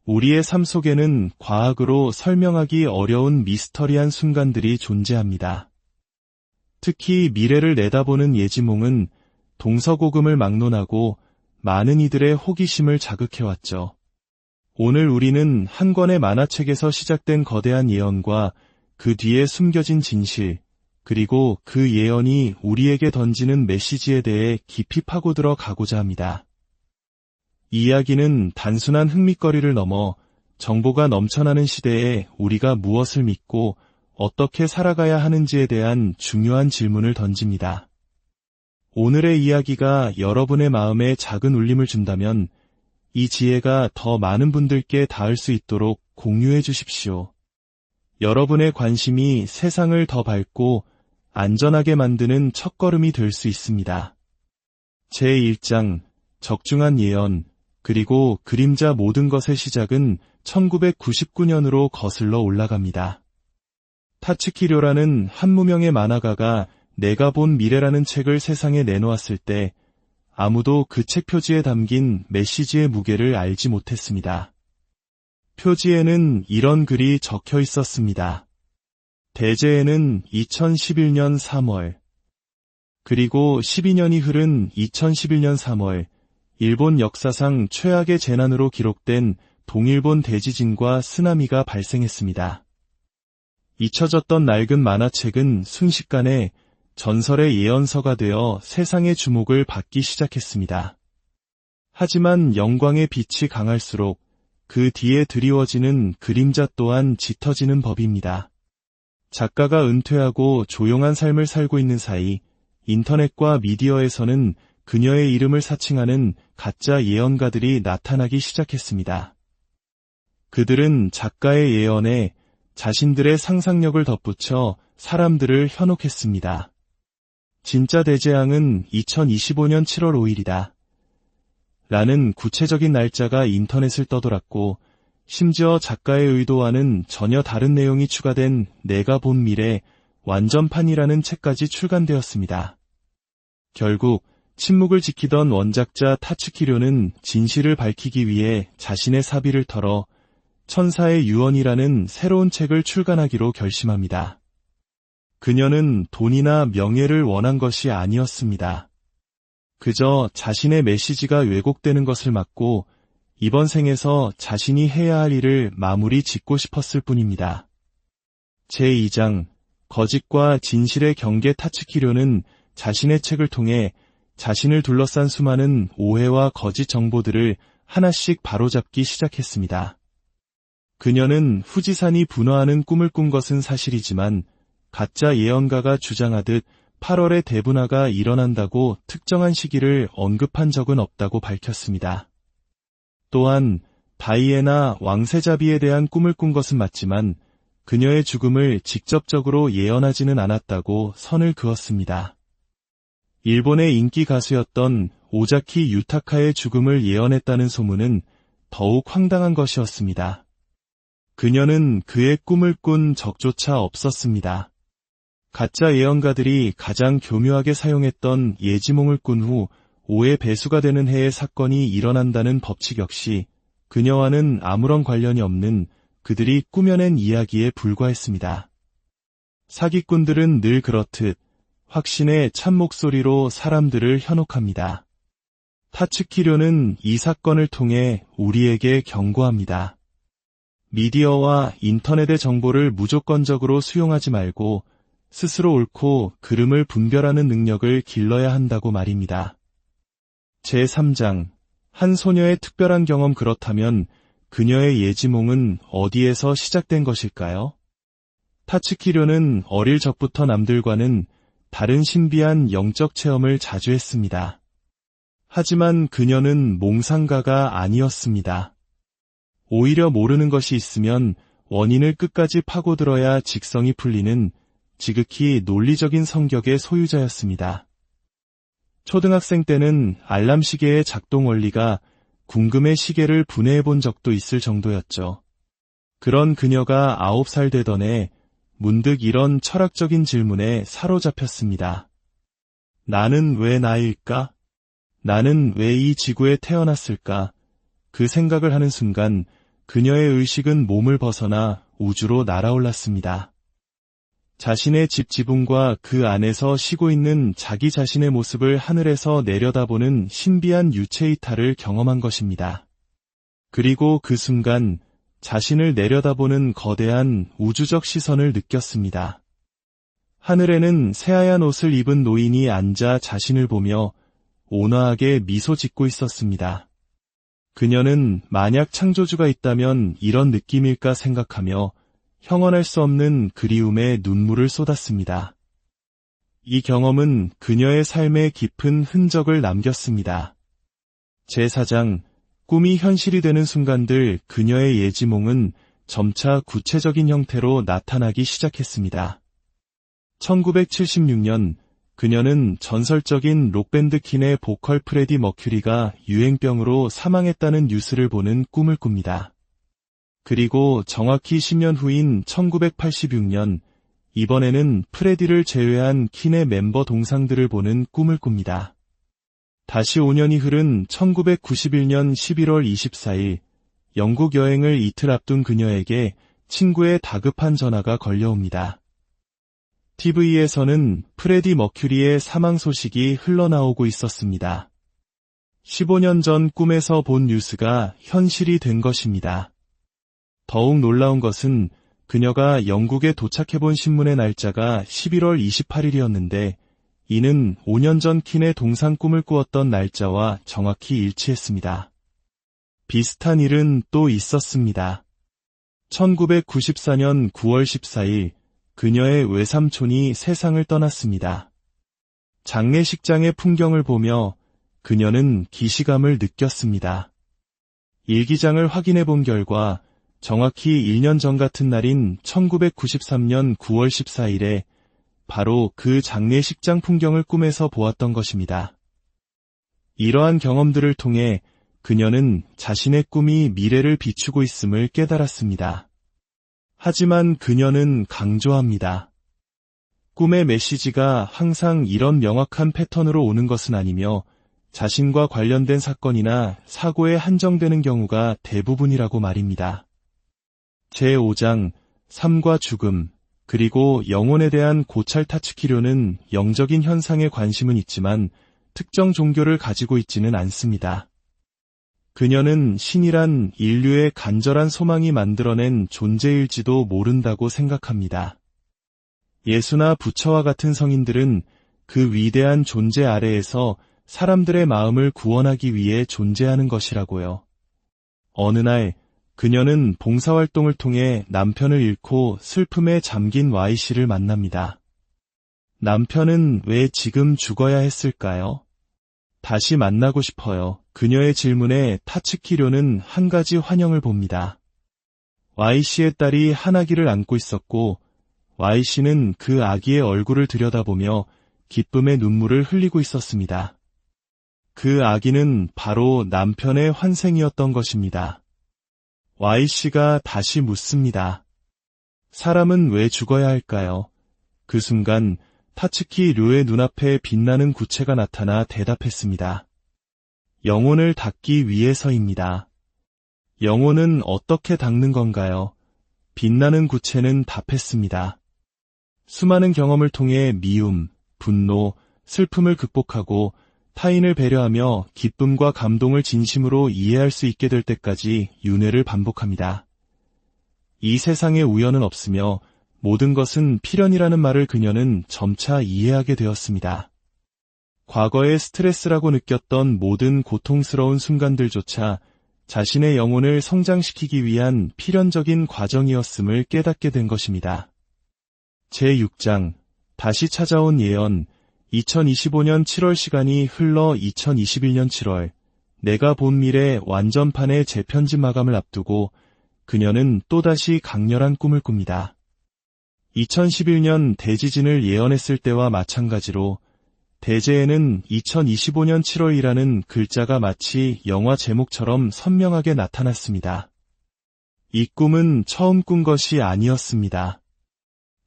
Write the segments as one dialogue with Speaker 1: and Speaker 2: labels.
Speaker 1: 우리의 삶 속에는 과학으로 설명하기 어려운 미스터리한 순간들이 존재합니다. 특히 미래를 내다보는 예지몽은 동서고금을 막론하고 많은 이들의 호기심을 자극해왔죠. 오늘 우리는 한 권의 만화책에서 시작된 거대한 예언과 그 뒤에 숨겨진 진실, 그리고 그 예언이 우리에게 던지는 메시지에 대해 깊이 파고들어 가고자 합니다. 이 이야기는 단순한 흥미거리를 넘어 정보가 넘쳐나는 시대에 우리가 무엇을 믿고 어떻게 살아가야 하는지에 대한 중요한 질문을 던집니다. 오늘의 이야기가 여러분의 마음에 작은 울림을 준다면 이 지혜가 더 많은 분들께 닿을 수 있도록 공유해 주십시오. 여러분의 관심이 세상을 더 밝고 안전하게 만드는 첫걸음이 될 수 있습니다. 제1장 적중한 예언 그리고 그림자 모든 것의 시작은 1999년으로 거슬러 올라갑니다. 타츠키료라는 한 무명의 만화가가 내가 본 미래라는 책을 세상에 내놓았을 때 아무도 그 책 표지에 담긴 메시지의 무게를 알지 못했습니다. 표지에는 이런 글이 적혀 있었습니다. 대제에는 2011년 3월, 그리고 12년이 흐른 2011년 3월, 일본 역사상 최악의 재난으로 기록된 동일본 대지진과 쓰나미가 발생했습니다. 잊혀졌던 낡은 만화책은 순식간에 전설의 예언서가 되어 세상의 주목을 받기 시작했습니다. 하지만 영광의 빛이 강할수록 그 뒤에 드리워지는 그림자 또한 짙어지는 법입니다. 작가가 은퇴하고 조용한 삶을 살고 있는 사이 인터넷과 미디어에서는 그녀의 이름을 사칭하는 가짜 예언가들이 나타나기 시작했습니다. 그들은 작가의 예언에 자신들의 상상력을 덧붙여 사람들을 현혹했습니다. 진짜 대재앙은 2025년 7월 5일이다. 라는 구체적인 날짜가 인터넷을 떠돌았고 심지어 작가의 의도와는 전혀 다른 내용이 추가된 내가 본 미래 완전판이라는 책까지 출간되었습니다. 결국 침묵을 지키던 원작자 타츠키료는 진실을 밝히기 위해 자신의 사비를 털어 천사의 유언이라는 새로운 책을 출간하기로 결심합니다. 그녀는 돈이나 명예를 원한 것이 아니었습니다. 그저 자신의 메시지가 왜곡되는 것을 막고 이번 생에서 자신이 해야 할 일을 마무리 짓고 싶었을 뿐입니다. 제2장 거짓과 진실의 경계 타츠키료는 자신의 책을 통해 자신을 둘러싼 수많은 오해와 거짓 정보들을 하나씩 바로잡기 시작했습니다. 그녀는 후지산이 분화하는 꿈을 꾼 것은 사실이지만 가짜 예언가가 주장하듯 8월에 대분화가 일어난다고 특정한 시기를 언급한 적은 없다고 밝혔습니다. 또한 다이애나 왕세자비에 대한 꿈을 꾼 것은 맞지만 그녀의 죽음을 직접적으로 예언하지는 않았다고 선을 그었습니다. 일본의 인기 가수였던 오자키 유타카의 죽음을 예언했다는 소문은 더욱 황당한 것이었습니다. 그녀는 그의 꿈을 꾼 적조차 없었습니다. 가짜 예언가들이 가장 교묘하게 사용했던 예지몽을 꾼 후 5의 배수가 되는 해의 사건이 일어난다는 법칙 역시 그녀와는 아무런 관련이 없는 그들이 꾸며낸 이야기에 불과했습니다. 사기꾼들은 늘 그렇듯 확신의 참 목소리로 사람들을 현혹합니다. 타츠키료는 이 사건을 통해 우리에게 경고합니다. 미디어와 인터넷의 정보를 무조건적으로 수용하지 말고 스스로 옳고 그름을 분별하는 능력을 길러야 한다고 말입니다. 제3장 한 소녀의 특별한 경험 그렇다면 그녀의 예지몽은 어디에서 시작된 것일까요? 타츠키료는 어릴 적부터 남들과는 다른 신비한 영적 체험을 자주 했습니다. 하지만 그녀는 몽상가가 아니었습니다. 오히려 모르는 것이 있으면 원인을 끝까지 파고들어야 직성이 풀리는 지극히 논리적인 성격의 소유자였습니다. 초등학생 때는 알람 시계의 작동 원리가 궁금의 시계를 분해해 본 적도 있을 정도였죠. 그런 그녀가 9살 되던 해 문득 이런 철학적인 질문에 사로잡혔습니다. 나는 왜 나일까? 나는 왜 이 지구에 태어났을까? 그 생각을 하는 순간 그녀의 의식은 몸을 벗어나 우주로 날아올랐습니다. 자신의 집 지붕과 그 안에서 쉬고 있는 자기 자신의 모습을 하늘에서 내려다보는 신비한 유체 이탈을 경험한 것입니다. 그리고 그 순간 자신을 내려다보는 거대한 우주적 시선을 느꼈습니다. 하늘에는 새하얀 옷을 입은 노인이 앉아 자신을 보며 온화하게 미소 짓고 있었습니다. 그녀는 만약 창조주가 있다면 이런 느낌일까 생각하며 형언할 수 없는 그리움에 눈물을 쏟았습니다. 이 경험은 그녀의 삶에 깊은 흔적을 남겼습니다. 제4장, 꿈이 현실이 되는 순간들 그녀의 예지몽은 점차 구체적인 형태로 나타나기 시작했습니다. 1976년 그녀는 전설적인 록밴드 퀸의 보컬 프레디 머큐리가 유행병으로 사망했다는 뉴스를 보는 꿈을 꿉니다. 그리고 정확히 10년 후인 1986년 이번에는 프레디를 제외한 퀸의 멤버 동상들을 보는 꿈을 꿉니다. 다시 5년이 흐른 1991년 11월 24일 영국 여행을 이틀 앞둔 그녀에게 친구의 다급한 전화가 걸려옵니다. TV에서는 프레디 머큐리의 사망 소식이 흘러나오고 있었습니다. 15년 전 꿈에서 본 뉴스가 현실이 된 것입니다. 더욱 놀라운 것은 그녀가 영국에 도착해본 신문의 날짜가 11월 28일이었는데 이는 5년 전 퀸의 동상 꿈을 꾸었던 날짜와 정확히 일치했습니다. 비슷한 일은 또 있었습니다. 1994년 9월 14일 그녀의 외삼촌이 세상을 떠났습니다. 장례식장의 풍경을 보며 그녀는 기시감을 느꼈습니다. 일기장을 확인해 본 결과 정확히 1년 전 같은 날인 1993년 9월 14일에 바로 그 장례식장 풍경을 꿈에서 보았던 것입니다. 이러한 경험들을 통해 그녀는 자신의 꿈이 미래를 비추고 있음을 깨달았습니다. 하지만 그녀는 강조합니다. 꿈의 메시지가 항상 이런 명확한 패턴으로 오는 것은 아니며 자신과 관련된 사건이나 사고에 한정되는 경우가 대부분이라고 말입니다. 제5장, 삶과 죽음, 그리고 영혼에 대한 고찰 타츠키료는 영적인 현상에 관심은 있지만 특정 종교를 가지고 있지는 않습니다. 그녀는 신이란 인류의 간절한 소망이 만들어낸 존재일지도 모른다고 생각합니다. 예수나 부처와 같은 성인들은 그 위대한 존재 아래에서 사람들의 마음을 구원하기 위해 존재하는 것이라고요. 어느 날 그녀는 봉사활동을 통해 남편을 잃고 슬픔에 잠긴 Y씨를 만납니다. 남편은 왜 지금 죽어야 했을까요? 다시 만나고 싶어요. 그녀의 질문에 타츠키료는 한 가지 환영을 봅니다. Y씨의 딸이 한 아기를 안고 있었고 Y씨는 그 아기의 얼굴을 들여다보며 기쁨의 눈물을 흘리고 있었습니다. 그 아기는 바로 남편의 환생이었던 것입니다. Y씨가 다시 묻습니다. 사람은 왜 죽어야 할까요? 그 순간 타츠키 료의 눈앞에 빛나는 구체가 나타나 대답했습니다. 영혼을 닦기 위해서입니다. 영혼은 어떻게 닦는 건가요? 빛나는 구체는 답했습니다. 수많은 경험을 통해 미움, 분노, 슬픔을 극복하고 타인을 배려하며 기쁨과 감동을 진심으로 이해할 수 있게 될 때까지 윤회를 반복합니다. 이 세상에 우연은 없으며 모든 것은 필연이라는 말을 그녀는 점차 이해하게 되었습니다. 과거의 스트레스라고 느꼈던 모든 고통스러운 순간들조차 자신의 영혼을 성장시키기 위한 필연적인 과정이었음을 깨닫게 된 것입니다. 제6장, 다시 찾아온 예언. 2025년 7월 시간이 흘러 2021년 7월, 내가 본 미래 완전판의 재편집 마감을 앞두고 그녀는 또다시 강렬한 꿈을 꿉니다. 2011년 대지진을 예언했을 때와 마찬가지로 대재에는 2025년 7월이라는 글자가 마치 영화 제목처럼 선명하게 나타났습니다. 이 꿈은 처음 꾼 것이 아니었습니다.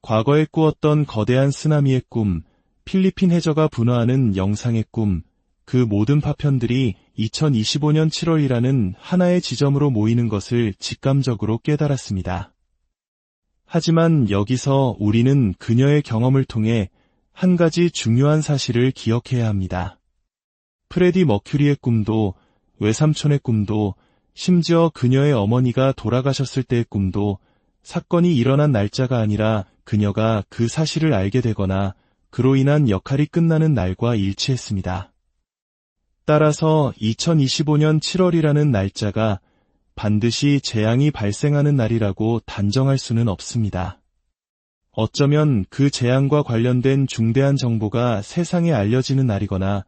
Speaker 1: 과거에 꾸었던 거대한 쓰나미의 꿈, 필리핀 해저가 분화하는 영상의 꿈, 그 모든 파편들이 2025년 7월이라는 하나의 지점으로 모이는 것을 직감적으로 깨달았습니다. 하지만 여기서 우리는 그녀의 경험을 통해 한 가지 중요한 사실을 기억해야 합니다. 프레디 머큐리의 꿈도, 외삼촌의 꿈도, 심지어 그녀의 어머니가 돌아가셨을 때의 꿈도 사건이 일어난 날짜가 아니라 그녀가 그 사실을 알게 되거나 그로 인한 역할이 끝나는 날과 일치했습니다. 따라서 2025년 7월이라는 날짜가 반드시 재앙이 발생하는 날이라고 단정할 수는 없습니다. 어쩌면 그 재앙과 관련된 중대한 정보가 세상에 알려지는 날이거나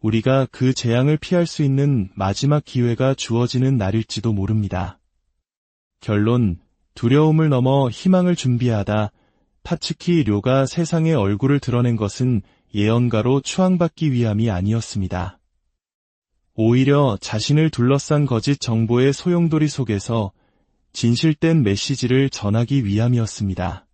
Speaker 1: 우리가 그 재앙을 피할 수 있는 마지막 기회가 주어지는 날일지도 모릅니다. 결론, 두려움을 넘어 희망을 준비하다. 타츠키 료가 세상에 얼굴을 드러낸 것은 예언가로 추앙받기 위함이 아니었습니다. 오히려 자신을 둘러싼 거짓 정보의 소용돌이 속에서 진실된 메시지를 전하기 위함이었습니다.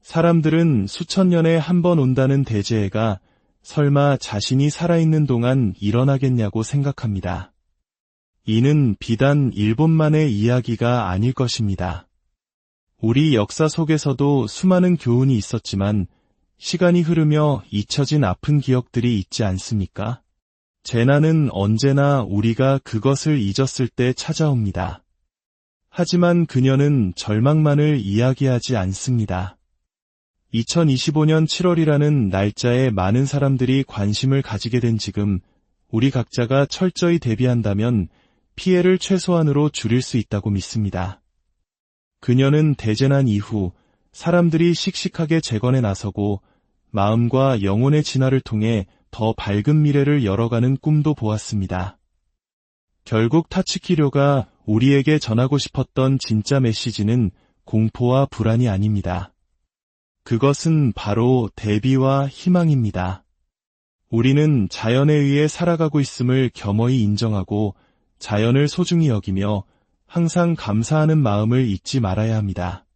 Speaker 1: 사람들은 수천 년에 한 번 온다는 대재해가 설마 자신이 살아있는 동안 일어나겠냐고 생각합니다. 이는 비단 일본만의 이야기가 아닐 것입니다. 우리 역사 속에서도 수많은 교훈이 있었지만 시간이 흐르며 잊혀진 아픈 기억들이 있지 않습니까? 재난은 언제나 우리가 그것을 잊었을 때 찾아옵니다. 하지만 그녀는 절망만을 이야기하지 않습니다. 2025년 7월이라는 날짜에 많은 사람들이 관심을 가지게 된 지금 우리 각자가 철저히 대비한다면 피해를 최소한으로 줄일 수 있다고 믿습니다. 그녀는 대재난 이후 사람들이 씩씩하게 재건에 나서고 마음과 영혼의 진화를 통해 더 밝은 미래를 열어가는 꿈도 보았습니다. 결국 타츠키료가 우리에게 전하고 싶었던 진짜 메시지는 공포와 불안이 아닙니다. 그것은 바로 대비와 희망입니다. 우리는 자연에 의해 살아가고 있음을 겸허히 인정하고 자연을 소중히 여기며 항상 감사하는 마음을 잊지 말아야 합니다.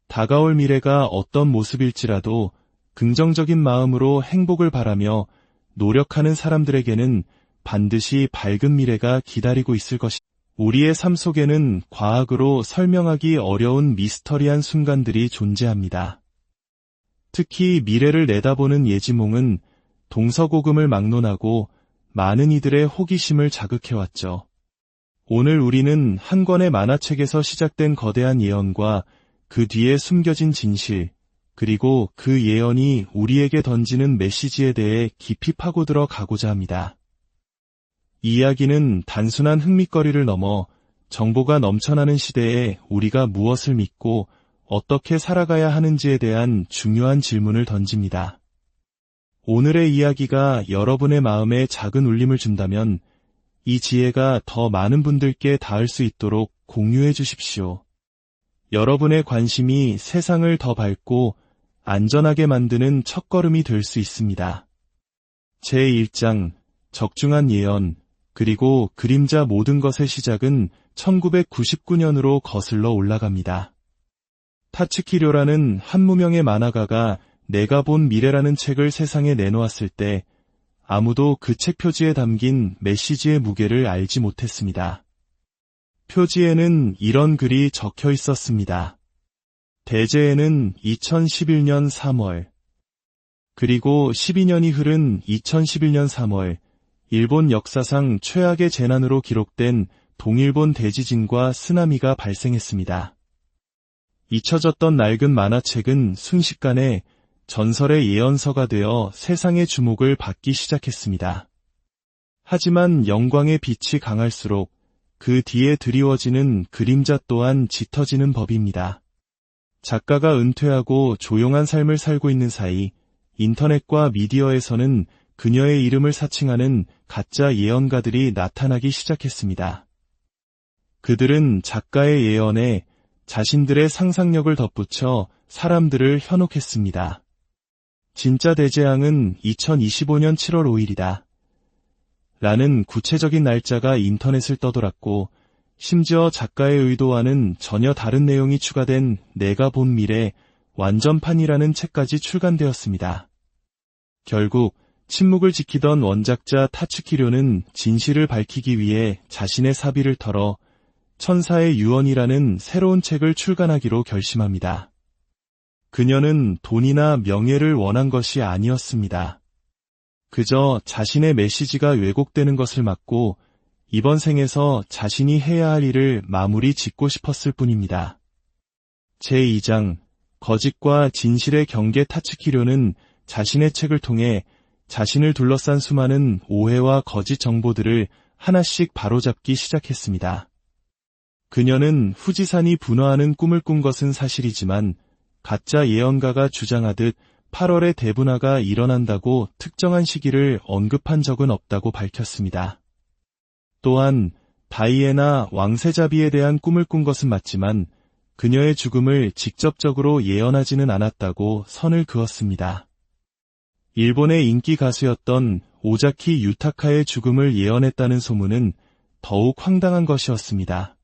Speaker 1: 다가올 미래가 어떤 모습일지라도 긍정적인 마음으로 행복을 바라며 노력하는 사람들에게는 반드시 밝은 미래가 기다리고 있을 것입니다. 우리의 삶 속에는 과학으로 설명하기 어려운 미스터리한 순간들이 존재합니다. 특히 미래를 내다보는 예지몽은 동서고금을 막론하고 많은 이들의 호기심을 자극해왔죠. 오늘 우리는 한 권의 만화책에서 시작된 거대한 예언과 그 뒤에 숨겨진 진실, 그리고 그 예언이 우리에게 던지는 메시지에 대해 깊이 파고들어 가고자 합니다. 이 이야기는 단순한 흥미거리를 넘어 정보가 넘쳐나는 시대에 우리가 무엇을 믿고 어떻게 살아가야 하는지에 대한 중요한 질문을 던집니다. 오늘의 이야기가 여러분의 마음에 작은 울림을 준다면 이 지혜가 더 많은 분들께 닿을 수 있도록 공유해 주십시오. 여러분의 관심이 세상을 더 밝고 안전하게 만드는 첫걸음이 될 수 있습니다. 제1장, 적중한 예언, 그리고 그림자 모든 것의 시작은 1999년으로 거슬러 올라갑니다. 타츠키료라는 한 무명의 만화가가 내가 본 미래라는 책을 세상에 내놓았을 때 아무도 그 책 표지에 담긴 메시지의 무게를 알지 못했습니다. 표지에는 이런 글이 적혀 있었습니다. 대재해는 2011년 3월. 그리고 12년이 흐른 2011년 3월, 일본 역사상 최악의 재난으로 기록된 동일본 대지진과 쓰나미가 발생했습니다. 잊혀졌던 낡은 만화책은 순식간에 전설의 예언서가 되어 세상의 주목을 받기 시작했습니다. 하지만 영광의 빛이 강할수록 그 뒤에 드리워지는 그림자 또한 짙어지는 법입니다. 작가가 은퇴하고 조용한 삶을 살고 있는 사이 인터넷과 미디어에서는 그녀의 이름을 사칭하는 가짜 예언가들이 나타나기 시작했습니다. 그들은 작가의 예언에 자신들의 상상력을 덧붙여 사람들을 현혹했습니다. 진짜 대재앙은 2025년 7월 5일이다. 라는 구체적인 날짜가 인터넷을 떠돌았고 심지어 작가의 의도와는 전혀 다른 내용이 추가된 내가 본 미래 완전판이라는 책까지 출간되었습니다. 결국 침묵을 지키던 원작자 타츠키료는 진실을 밝히기 위해 자신의 사비를 털어 천사의 유언이라는 새로운 책을 출간하기로 결심합니다. 그녀는 돈이나 명예를 원한 것이 아니었습니다. 그저 자신의 메시지가 왜곡되는 것을 막고 이번 생에서 자신이 해야 할 일을 마무리 짓고 싶었을 뿐입니다. 제2장 거짓과 진실의 경계. 타츠키료는 자신의 책을 통해 자신을 둘러싼 수많은 오해와 거짓 정보들을 하나씩 바로잡기 시작했습니다. 그녀는 후지산이 분화하는 꿈을 꾼 것은 사실이지만 가짜 예언가가 주장하듯 8월에 대분화가 일어난다고 특정한 시기를 언급한 적은 없다고 밝혔습니다. 또한 다이애나 왕세자비에 대한 꿈을 꾼 것은 맞지만 그녀의 죽음을 직접적으로 예언하지는 않았다고 선을 그었습니다. 일본의 인기 가수였던 오자키 유타카의 죽음을 예언했다는 소문은 더욱 황당한 것이었습니다.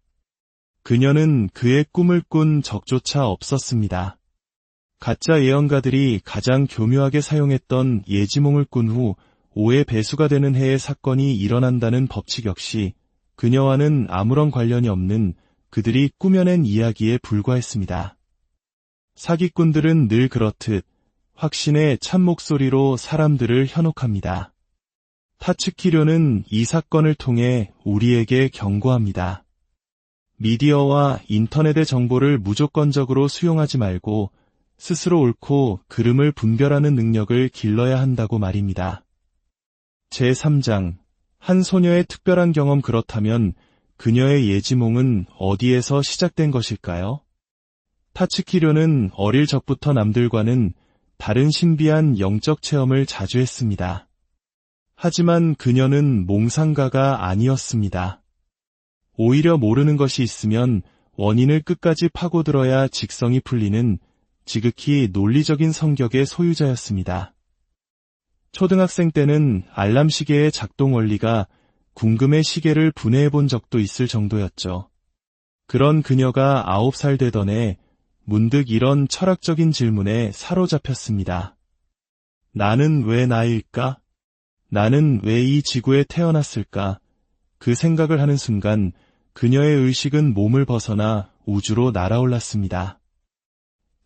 Speaker 1: 그녀는 그의 꿈을 꾼 적조차 없었습니다. 가짜 예언가들이 가장 교묘하게 사용했던 예지몽을 꾼 후 5의 배수가 되는 해에 사건이 일어난다는 법칙 역시 그녀와는 아무런 관련이 없는 그들이 꾸며낸 이야기에 불과했습니다. 사기꾼들은 늘 그렇듯 확신의 참 목소리로 사람들을 현혹합니다. 타츠키료는 이 사건을 통해 우리에게 경고합니다. 미디어와 인터넷의 정보를 무조건적으로 수용하지 말고 스스로 옳고 그름을 분별하는 능력을 길러야 한다고 말입니다. 제3장 한 소녀의 특별한 경험. 그렇다면 그녀의 예지몽은 어디에서 시작된 것일까요? 타츠키료는 어릴 적부터 남들과는 다른 신비한 영적 체험을 자주 했습니다. 하지만 그녀는 몽상가가 아니었습니다. 오히려 모르는 것이 있으면 원인을 끝까지 파고들어야 직성이 풀리는 지극히 논리적인 성격의 소유자였습니다. 초등학생 때는 알람 시계의 작동 원리가 궁금의 시계를 분해해 본 적도 있을 정도였죠. 그런 그녀가 9살 되던 해 문득 이런 철학적인 질문에 사로잡혔습니다. 나는 왜 나일까? 나는 왜 이 지구에 태어났을까? 그 생각을 하는 순간 그녀의 의식은 몸을 벗어나 우주로 날아올랐습니다.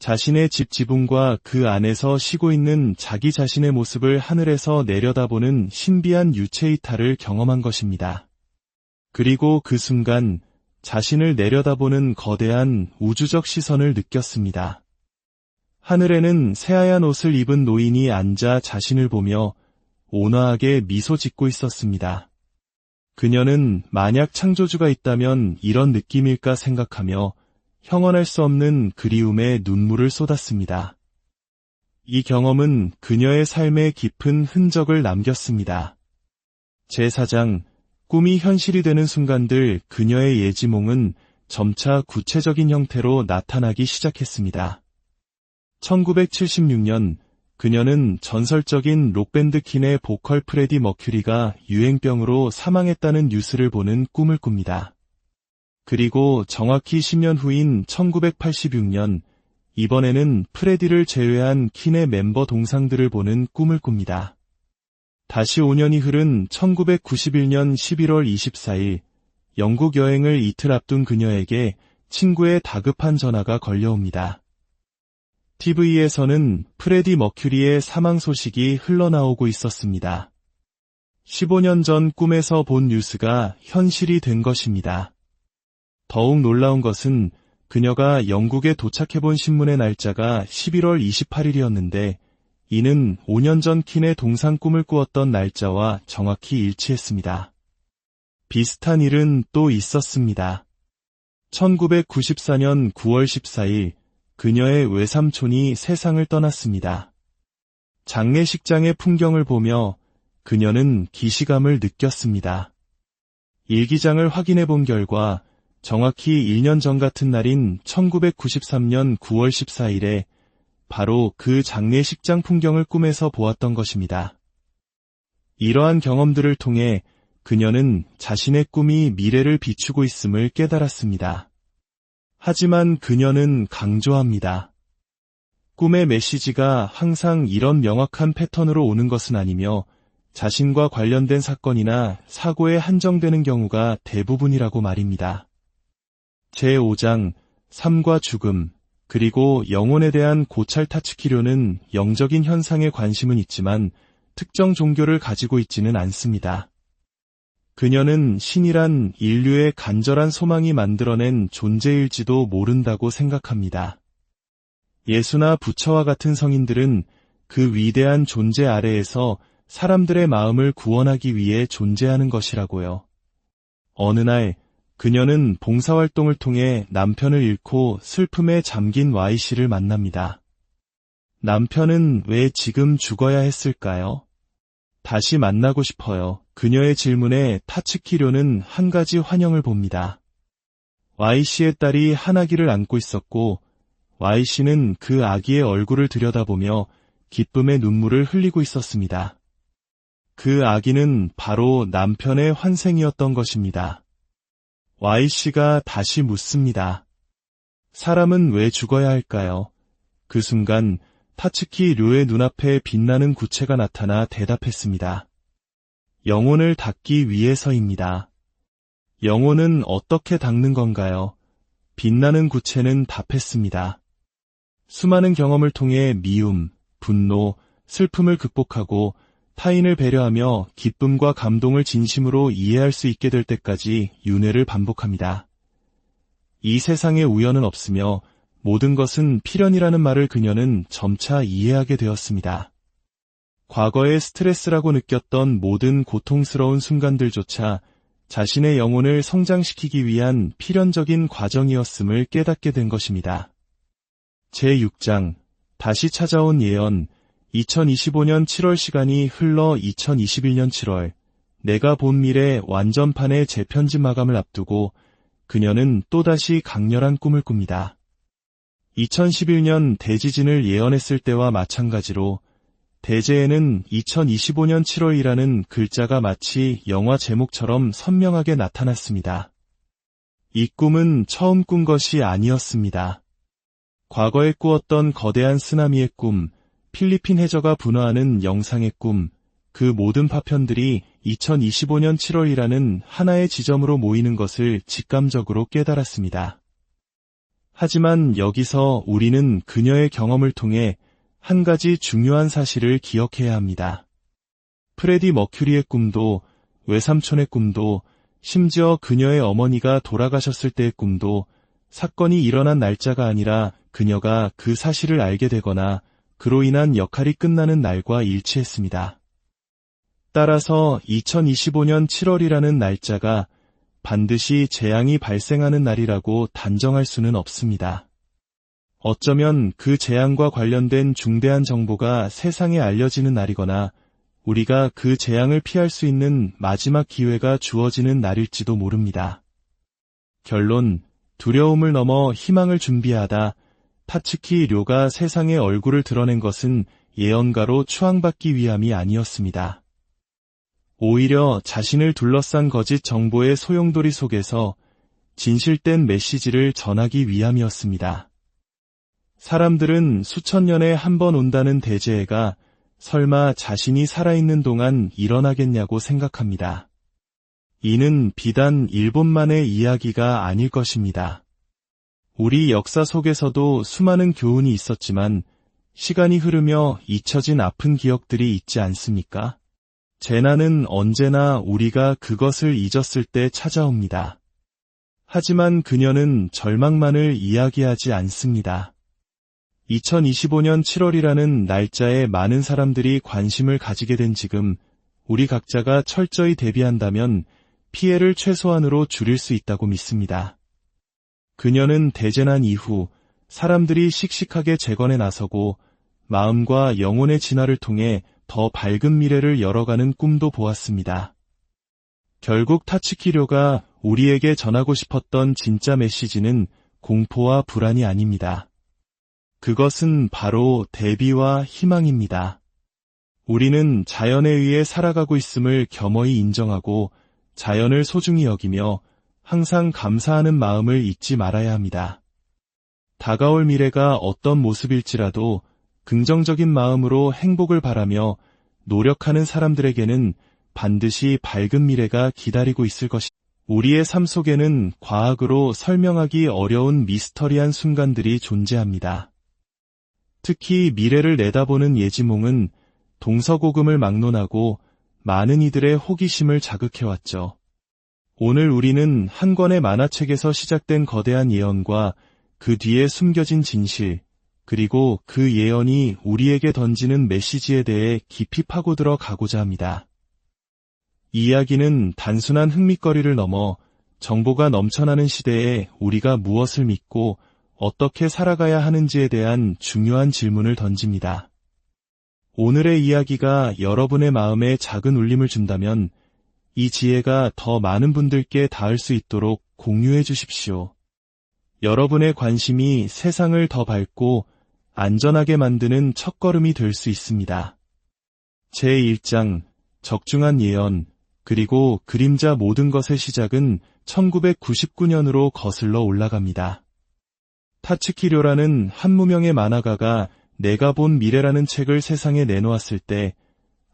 Speaker 1: 자신의 집 지붕과 그 안에서 쉬고 있는 자기 자신의 모습을 하늘에서 내려다보는 신비한 유체이탈을 경험한 것입니다. 그리고 그 순간 자신을 내려다보는 거대한 우주적 시선을 느꼈습니다. 하늘에는 새하얀 옷을 입은 노인이 앉아 자신을 보며 온화하게 미소 짓고 있었습니다. 그녀는 만약 창조주가 있다면 이런 느낌일까 생각하며 형언할 수 없는 그리움에 눈물을 쏟았습니다. 이 경험은 그녀의 삶에 깊은 흔적을 남겼습니다. 제4장 꿈이 현실이 되는 순간들. 그녀의 예지몽은 점차 구체적인 형태로 나타나기 시작했습니다. 1976년 그녀는 전설적인 록밴드 퀸의 보컬 프레디 머큐리가 유행병으로 사망했다는 뉴스를 보는 꿈을 꿉니다. 그리고 정확히 10년 후인 1986년 이번에는 프레디를 제외한 퀸의 멤버 동상들을 보는 꿈을 꿉니다. 다시 5년이 흐른 1991년 11월 24일 영국 여행을 이틀 앞둔 그녀에게 친구의 다급한 전화가 걸려옵니다. TV에서는 프레디 머큐리의 사망 소식이 흘러나오고 있었습니다. 15년 전 꿈에서 본 뉴스가 현실이 된 것입니다. 더욱 놀라운 것은 그녀가 영국에 도착해본 신문의 날짜가 11월 28일이었는데 이는 5년 전 퀸의 동상 꿈을 꾸었던 날짜와 정확히 일치했습니다. 비슷한 일은 또 있었습니다. 1994년 9월 14일 그녀의 외삼촌이 세상을 떠났습니다. 장례식장의 풍경을 보며 그녀는 기시감을 느꼈습니다. 일기장을 확인해 본 결과 정확히 1년 전 같은 날인 1993년 9월 14일에 바로 그 장례식장 풍경을 꿈에서 보았던 것입니다. 이러한 경험들을 통해 그녀는 자신의 꿈이 미래를 비추고 있음을 깨달았습니다. 하지만 그녀는 강조합니다. 꿈의 메시지가 항상 이런 명확한 패턴으로 오는 것은 아니며 자신과 관련된 사건이나 사고에 한정되는 경우가 대부분이라고 말입니다. 제5장, 삶과 죽음, 그리고 영혼에 대한 고찰 타츠키료는 영적인 현상에 관심은 있지만 특정 종교를 가지고 있지는 않습니다. 그녀는 신이란 인류의 간절한 소망이 만들어낸 존재일지도 모른다고 생각합니다. 예수나 부처와 같은 성인들은 그 위대한 존재 아래에서 사람들의 마음을 구원하기 위해 존재하는 것이라고요. 어느 날 그녀는 봉사활동을 통해 남편을 잃고 슬픔에 잠긴 Y씨를 만납니다. 남편은 왜 지금 죽어야 했을까요? 다시 만나고 싶어요. 그녀의 질문에 타츠키료는 한 가지 환영을 봅니다. Y씨의 딸이 한 아기를 안고 있었고 Y씨는 그 아기의 얼굴을 들여다보며 기쁨의 눈물을 흘리고 있었습니다. 그 아기는 바로 남편의 환생이었던 것입니다. Y씨가 다시 묻습니다. 사람은 왜 죽어야 할까요? 그 순간 타츠키 료의 눈앞에 빛나는 구체가 나타나 대답했습니다. 영혼을 닦기 위해서입니다. 영혼은 어떻게 닦는 건가요? 빛나는 구체는 답했습니다. 수많은 경험을 통해 미움, 분노, 슬픔을 극복하고 타인을 배려하며 기쁨과 감동을 진심으로 이해할 수 있게 될 때까지 윤회를 반복합니다. 이 세상에 우연은 없으며 모든 것은 필연이라는 말을 그녀는 점차 이해하게 되었습니다. 과거의 스트레스라고 느꼈던 모든 고통스러운 순간들조차 자신의 영혼을 성장시키기 위한 필연적인 과정이었음을 깨닫게 된 것입니다. 제6장, 다시 찾아온 예언. 2025년 7월 시간이 흘러 2021년 7월, 내가 본 미래 완전판의 재편집 마감을 앞두고 그녀는 또다시 강렬한 꿈을 꿉니다. 2011년 대지진을 예언했을 때와 마찬가지로 대재에는 2025년 7월이라는 글자가 마치 영화 제목처럼 선명하게 나타났습니다. 이 꿈은 처음 꾼 것이 아니었습니다. 과거에 꾸었던 거대한 쓰나미의 꿈, 필리핀 해저가 분화하는 영상의 꿈, 그 모든 파편들이 2025년 7월이라는 하나의 지점으로 모이는 것을 직감적으로 깨달았습니다. 하지만 여기서 우리는 그녀의 경험을 통해 한 가지 중요한 사실을 기억해야 합니다. 프레디 머큐리의 꿈도, 외삼촌의 꿈도, 심지어 그녀의 어머니가 돌아가셨을 때의 꿈도 사건이 일어난 날짜가 아니라 그녀가 그 사실을 알게 되거나 그로 인한 역할이 끝나는 날과 일치했습니다. 따라서 2025년 7월이라는 날짜가 반드시 재앙이 발생하는 날이라고 단정할 수는 없습니다. 어쩌면 그 재앙과 관련된 중대한 정보가 세상에 알려지는 날이거나 우리가 그 재앙을 피할 수 있는 마지막 기회가 주어지는 날일지도 모릅니다. 결론, 두려움을 넘어 희망을 준비하다. 타츠키 료가 세상에 얼굴을 드러낸 것은 예언가로 추앙받기 위함이 아니었습니다. 오히려 자신을 둘러싼 거짓 정보의 소용돌이 속에서 진실된 메시지를 전하기 위함이었습니다. 사람들은 수천 년에 한 번 온다는 대재해가 설마 자신이 살아있는 동안 일어나겠냐고 생각합니다. 이는 비단 일본만의 이야기가 아닐 것입니다. 우리 역사 속에서도 수많은 교훈이 있었지만 시간이 흐르며 잊혀진 아픈 기억들이 있지 않습니까? 재난은 언제나 우리가 그것을 잊었을 때 찾아옵니다. 하지만 그녀는 절망만을 이야기하지 않습니다. 2025년 7월이라는 날짜에 많은 사람들이 관심을 가지게 된 지금 우리 각자가 철저히 대비한다면 피해를 최소한으로 줄일 수 있다고 믿습니다. 그녀는 대재난 이후 사람들이 씩씩하게 재건에 나서고 마음과 영혼의 진화를 통해 더 밝은 미래를 열어가는 꿈도 보았습니다. 결국 타츠키료가 우리에게 전하고 싶었던 진짜 메시지는 공포와 불안이 아닙니다. 그것은 바로 대비와 희망입니다. 우리는 자연에 의해 살아가고 있음을 겸허히 인정하고 자연을 소중히 여기며 항상 감사하는 마음을 잊지 말아야 합니다. 다가올 미래가 어떤 모습일지라도 긍정적인 마음으로 행복을 바라며 노력하는 사람들에게는 반드시 밝은 미래가 기다리고 있을 것이다. 우리의 삶 속에는 과학으로 설명하기 어려운 미스터리한 순간들이 존재합니다. 특히 미래를 내다보는 예지몽은 동서고금을 막론하고 많은 이들의 호기심을 자극해왔죠. 오늘 우리는 한 권의 만화책에서 시작된 거대한 예언과 그 뒤에 숨겨진 진실, 그리고 그 예언이 우리에게 던지는 메시지에 대해 깊이 파고들어 가고자 합니다. 이 이야기는 단순한 흥미거리를 넘어 정보가 넘쳐나는 시대에 우리가 무엇을 믿고 어떻게 살아가야 하는지에 대한 중요한 질문을 던집니다. 오늘의 이야기가 여러분의 마음에 작은 울림을 준다면 이 지혜가 더 많은 분들께 닿을 수 있도록 공유해 주십시오. 여러분의 관심이 세상을 더 밝고 안전하게 만드는 첫걸음이 될 수 있습니다. 제1장 적중한 예언 그리고 그림자 모든 것의 시작은 1999년으로 거슬러 올라갑니다. 타츠키료라는 한 무명의 만화가가 내가 본 미래라는 책을 세상에 내놓았을 때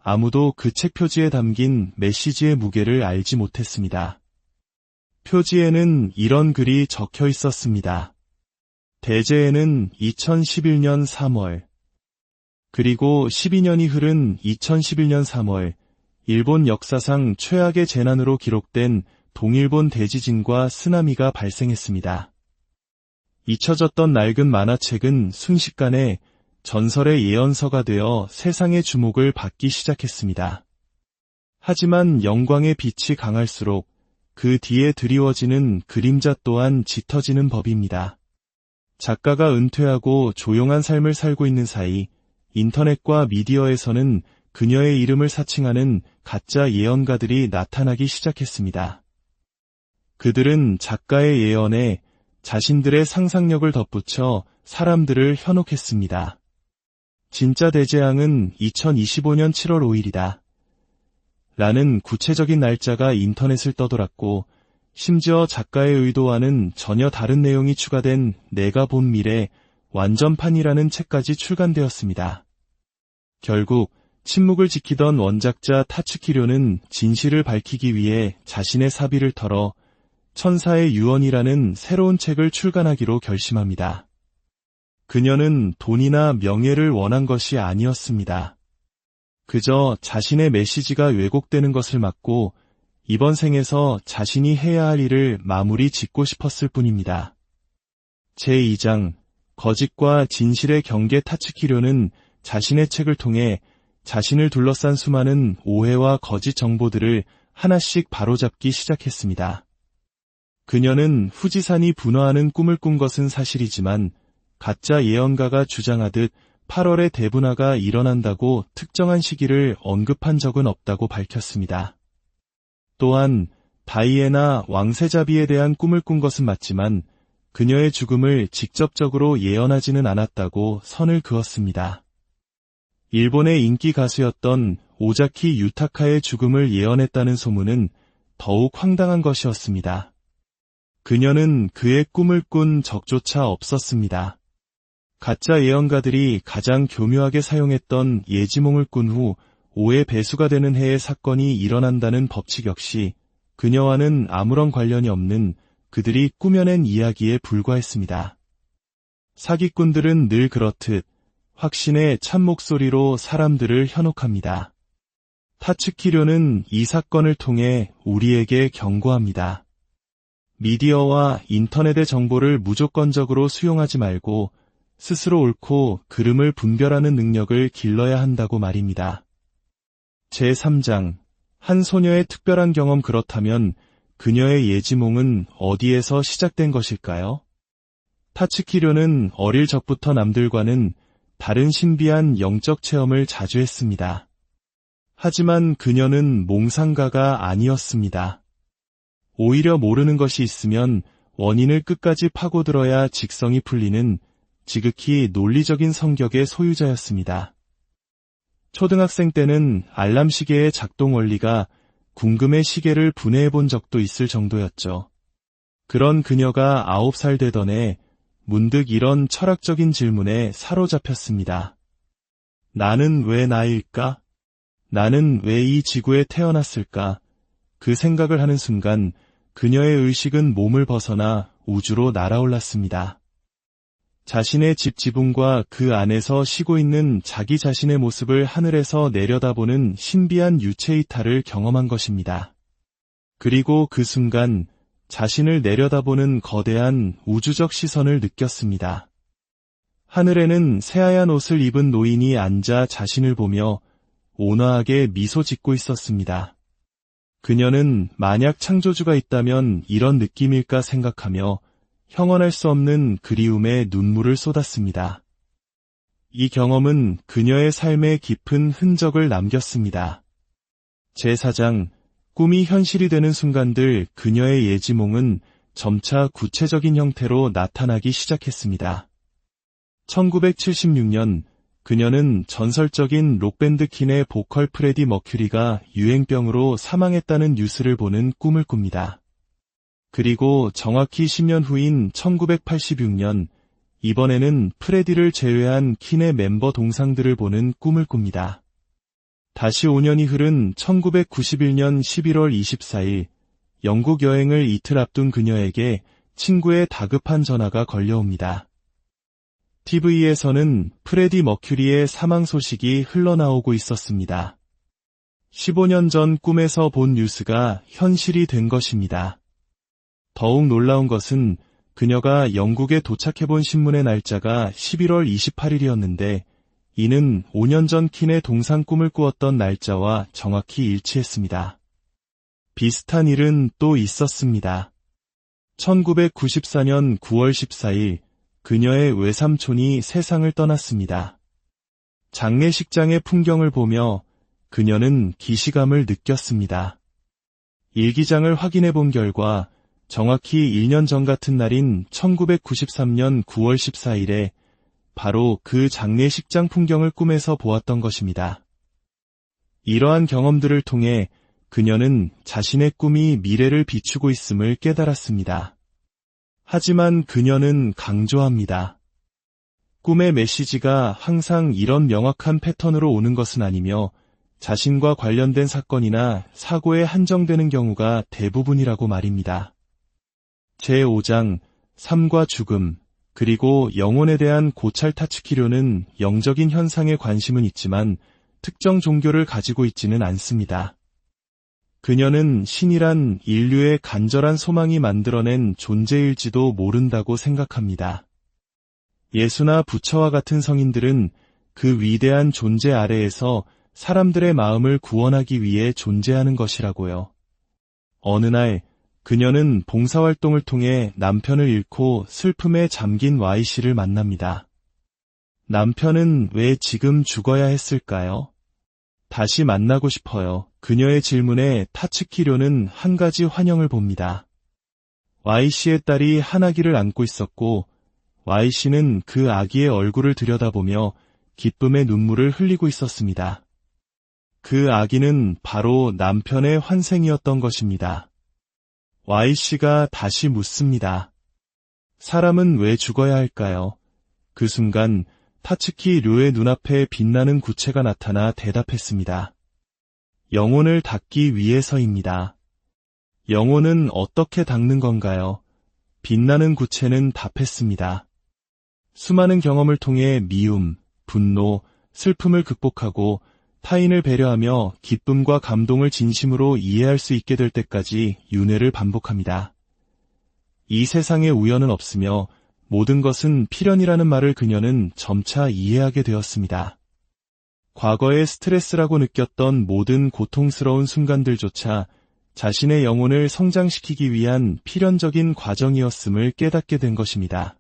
Speaker 1: 아무도 그 책 표지에 담긴 메시지의 무게를 알지 못했습니다. 표지에는 이런 글이 적혀 있었습니다. 대제에는 2011년 3월, 그리고 12년이 흐른 2011년 3월, 일본 역사상 최악의 재난으로 기록된 동일본 대지진과 쓰나미가 발생했습니다. 잊혀졌던 낡은 만화책은 순식간에 전설의 예언서가 되어 세상의 주목을 받기 시작했습니다. 하지만 영광의 빛이 강할수록 그 뒤에 드리워지는 그림자 또한 짙어지는 법입니다. 작가가 은퇴하고 조용한 삶을 살고 있는 사이 인터넷과 미디어에서는 그녀의 이름을 사칭하는 가짜 예언가들이 나타나기 시작했습니다. 그들은 작가의 예언에 자신들의 상상력을 덧붙여 사람들을 현혹했습니다. 진짜 대재앙은 2025년 7월 5일이다. 라는 구체적인 날짜가 인터넷을 떠돌았고 심지어 작가의 의도와는 전혀 다른 내용이 추가된 내가 본 미래 완전판이라는 책까지 출간되었습니다. 결국 침묵을 지키던 원작자 타츠키료는 진실을 밝히기 위해 자신의 사비를 털어 천사의 유언이라는 새로운 책을 출간하기로 결심합니다. 그녀는 돈이나 명예를 원한 것이 아니었습니다. 그저 자신의 메시지가 왜곡되는 것을 막고 이번 생에서 자신이 해야 할 일을 마무리 짓고 싶었을 뿐입니다. 제2장 거짓과 진실의 경계 타츠키료는 자신의 책을 통해 자신을 둘러싼 수많은 오해와 거짓 정보들을 하나씩 바로잡기 시작했습니다. 그녀는 후지산이 분화하는 꿈을 꾼 것은 사실이지만 가짜 예언가가 주장하듯 8월에 대분화가 일어난다고 특정한 시기를 언급한 적은 없다고 밝혔습니다. 또한 다이애나 왕세자비에 대한 꿈을 꾼 것은 맞지만 그녀의 죽음을 직접적으로 예언하지는 않았다고 선을 그었습니다. 일본의 인기 가수였던 오자키 유타카의 죽음을 예언했다는 소문은 더욱 황당한 것이었습니다. 그녀는 그의 꿈을 꾼 적조차 없었습니다. 가짜 예언가들이 가장 교묘하게 사용했던 예지몽을 꾼 후 5의 배수가 되는 해의 사건이 일어난다는 법칙 역시 그녀와는 아무런 관련이 없는 그들이 꾸며낸 이야기에 불과했습니다. 사기꾼들은 늘 그렇듯 확신의 참 목소리로 사람들을 현혹합니다. 타츠키료는 이 사건을 통해 우리에게 경고합니다. 미디어와 인터넷의 정보를 무조건적으로 수용하지 말고 스스로 옳고 그름을 분별하는 능력을 길러야 한다고 말입니다. 제3장 한 소녀의 특별한 경험 그렇다면 그녀의 예지몽은 어디에서 시작된 것일까요? 타츠키료는 어릴 적부터 남들과는 다른 신비한 영적 체험을 자주 했습니다. 하지만 그녀는 몽상가가 아니었습니다. 오히려 모르는 것이 있으면 원인을 끝까지 파고들어야 직성이 풀리는 지극히 논리적인 성격의 소유자였습니다. 초등학생 때는 알람 시계의 작동 원리가 궁금의 시계를 분해해 본 적도 있을 정도였죠. 그런 그녀가 9살 되던 해 문득 이런 철학적인 질문에 사로잡혔습니다. 나는 왜 나일까? 나는 왜 이 지구에 태어났을까? 그 생각을 하는 순간 그녀의 의식은 몸을 벗어나 우주로 날아올랐습니다. 자신의 집 지붕과 그 안에서 쉬고 있는 자기 자신의 모습을 하늘에서 내려다보는 신비한 유체 이탈을 경험한 것입니다. 그리고 그 순간 자신을 내려다보는 거대한 우주적 시선을 느꼈습니다. 하늘에는 새하얀 옷을 입은 노인이 앉아 자신을 보며 온화하게 미소 짓고 있었습니다. 그녀는 만약 창조주가 있다면 이런 느낌일까 생각하며 형언할 수 없는 그리움에 눈물을 쏟았습니다. 이 경험은 그녀의 삶에 깊은 흔적을 남겼습니다. 제4장, 꿈이 현실이 되는 순간들 그녀의 예지몽은 점차 구체적인 형태로 나타나기 시작했습니다. 1976년 그녀는 전설적인 록밴드 퀸의 보컬 프레디 머큐리가 유행병으로 사망했다는 뉴스를 보는 꿈을 꿉니다. 그리고 정확히 10년 후인 1986년, 이번에는 프레디를 제외한 퀸의 멤버 동상들을 보는 꿈을 꿉니다. 다시 5년이 흐른 1991년 11월 24일, 영국 여행을 이틀 앞둔 그녀에게 친구의 다급한 전화가 걸려옵니다. TV에서는 프레디 머큐리의 사망 소식이 흘러나오고 있었습니다. 15년 전 꿈에서 본 뉴스가 현실이 된 것입니다. 더욱 놀라운 것은 그녀가 영국에 도착해본 신문의 날짜가 11월 28일이었는데 이는 5년 전 퀸의 동상 꿈을 꾸었던 날짜와 정확히 일치했습니다. 비슷한 일은 또 있었습니다. 1994년 9월 14일 그녀의 외삼촌이 세상을 떠났습니다. 장례식장의 풍경을 보며 그녀는 기시감을 느꼈습니다. 일기장을 확인해 본 결과 정확히 1년 전 같은 날인 1993년 9월 14일에 바로 그 장례식장 풍경을 꿈에서 보았던 것입니다. 이러한 경험들을 통해 그녀는 자신의 꿈이 미래를 비추고 있음을 깨달았습니다. 하지만 그녀는 강조합니다. 꿈의 메시지가 항상 이런 명확한 패턴으로 오는 것은 아니며 자신과 관련된 사건이나 사고에 한정되는 경우가 대부분이라고 말입니다. 제5장, 삶과 죽음, 그리고 영혼에 대한 고찰 타츠키료는 영적인 현상에 관심은 있지만 특정 종교를 가지고 있지는 않습니다. 그녀는 신이란 인류의 간절한 소망이 만들어낸 존재일지도 모른다고 생각합니다. 예수나 부처와 같은 성인들은 그 위대한 존재 아래에서 사람들의 마음을 구원하기 위해 존재하는 것이라고요. 어느 날 그녀는 봉사활동을 통해 남편을 잃고 슬픔에 잠긴 Y씨를 만납니다. 남편은 왜 지금 죽어야 했을까요? 다시 만나고 싶어요. 그녀의 질문에 타츠키료는 한 가지 환영을 봅니다. Y씨의 딸이 한 아기를 안고 있었고 Y씨는 그 아기의 얼굴을 들여다보며 기쁨의 눈물을 흘리고 있었습니다. 그 아기는 바로 남편의 환생이었던 것입니다. Y씨가 다시 묻습니다. 사람은 왜 죽어야 할까요? 그 순간 타츠키 료의 눈앞에 빛나는 구체가 나타나 대답했습니다. 영혼을 닦기 위해서입니다. 영혼은 어떻게 닦는 건가요? 빛나는 구체는 답했습니다. 수많은 경험을 통해 미움, 분노, 슬픔을 극복하고 타인을 배려하며 기쁨과 감동을 진심으로 이해할 수 있게 될 때까지 윤회를 반복합니다. 이 세상에 우연은 없으며 모든 것은 필연이라는 말을 그녀는 점차 이해하게 되었습니다. 과거의 스트레스라고 느꼈던 모든 고통스러운 순간들조차 자신의 영혼을 성장시키기 위한 필연적인 과정이었음을 깨닫게 된 것입니다.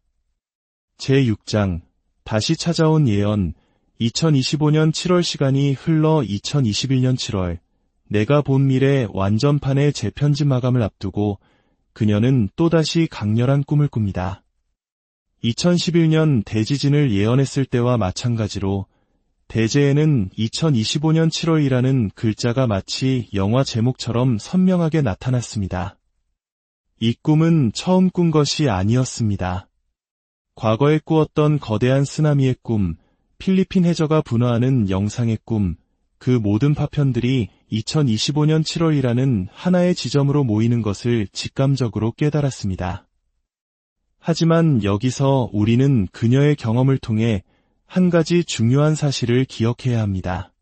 Speaker 1: 제6장, 다시 찾아온 예언. 2025년 7월 시간이 흘러 2021년 7월, 내가 본 미래 완전판의 재편집 마감을 앞두고 그녀는 또다시 강렬한 꿈을 꿉니다. 2011년 대지진을 예언했을 때와 마찬가지로 대재에는 2025년 7월이라는 글자가 마치 영화 제목처럼 선명하게 나타났습니다. 이 꿈은 처음 꾼 것이 아니었습니다. 과거에 꾸었던 거대한 쓰나미의 꿈, 필리핀 해저가 분화하는 영상의 꿈, 그 모든 파편들이 2025년 7월이라는 하나의 지점으로 모이는 것을 직감적으로 깨달았습니다. 하지만 여기서 우리는 그녀의 경험을 통해 한 가지 중요한 사실을 기억해야 합니다.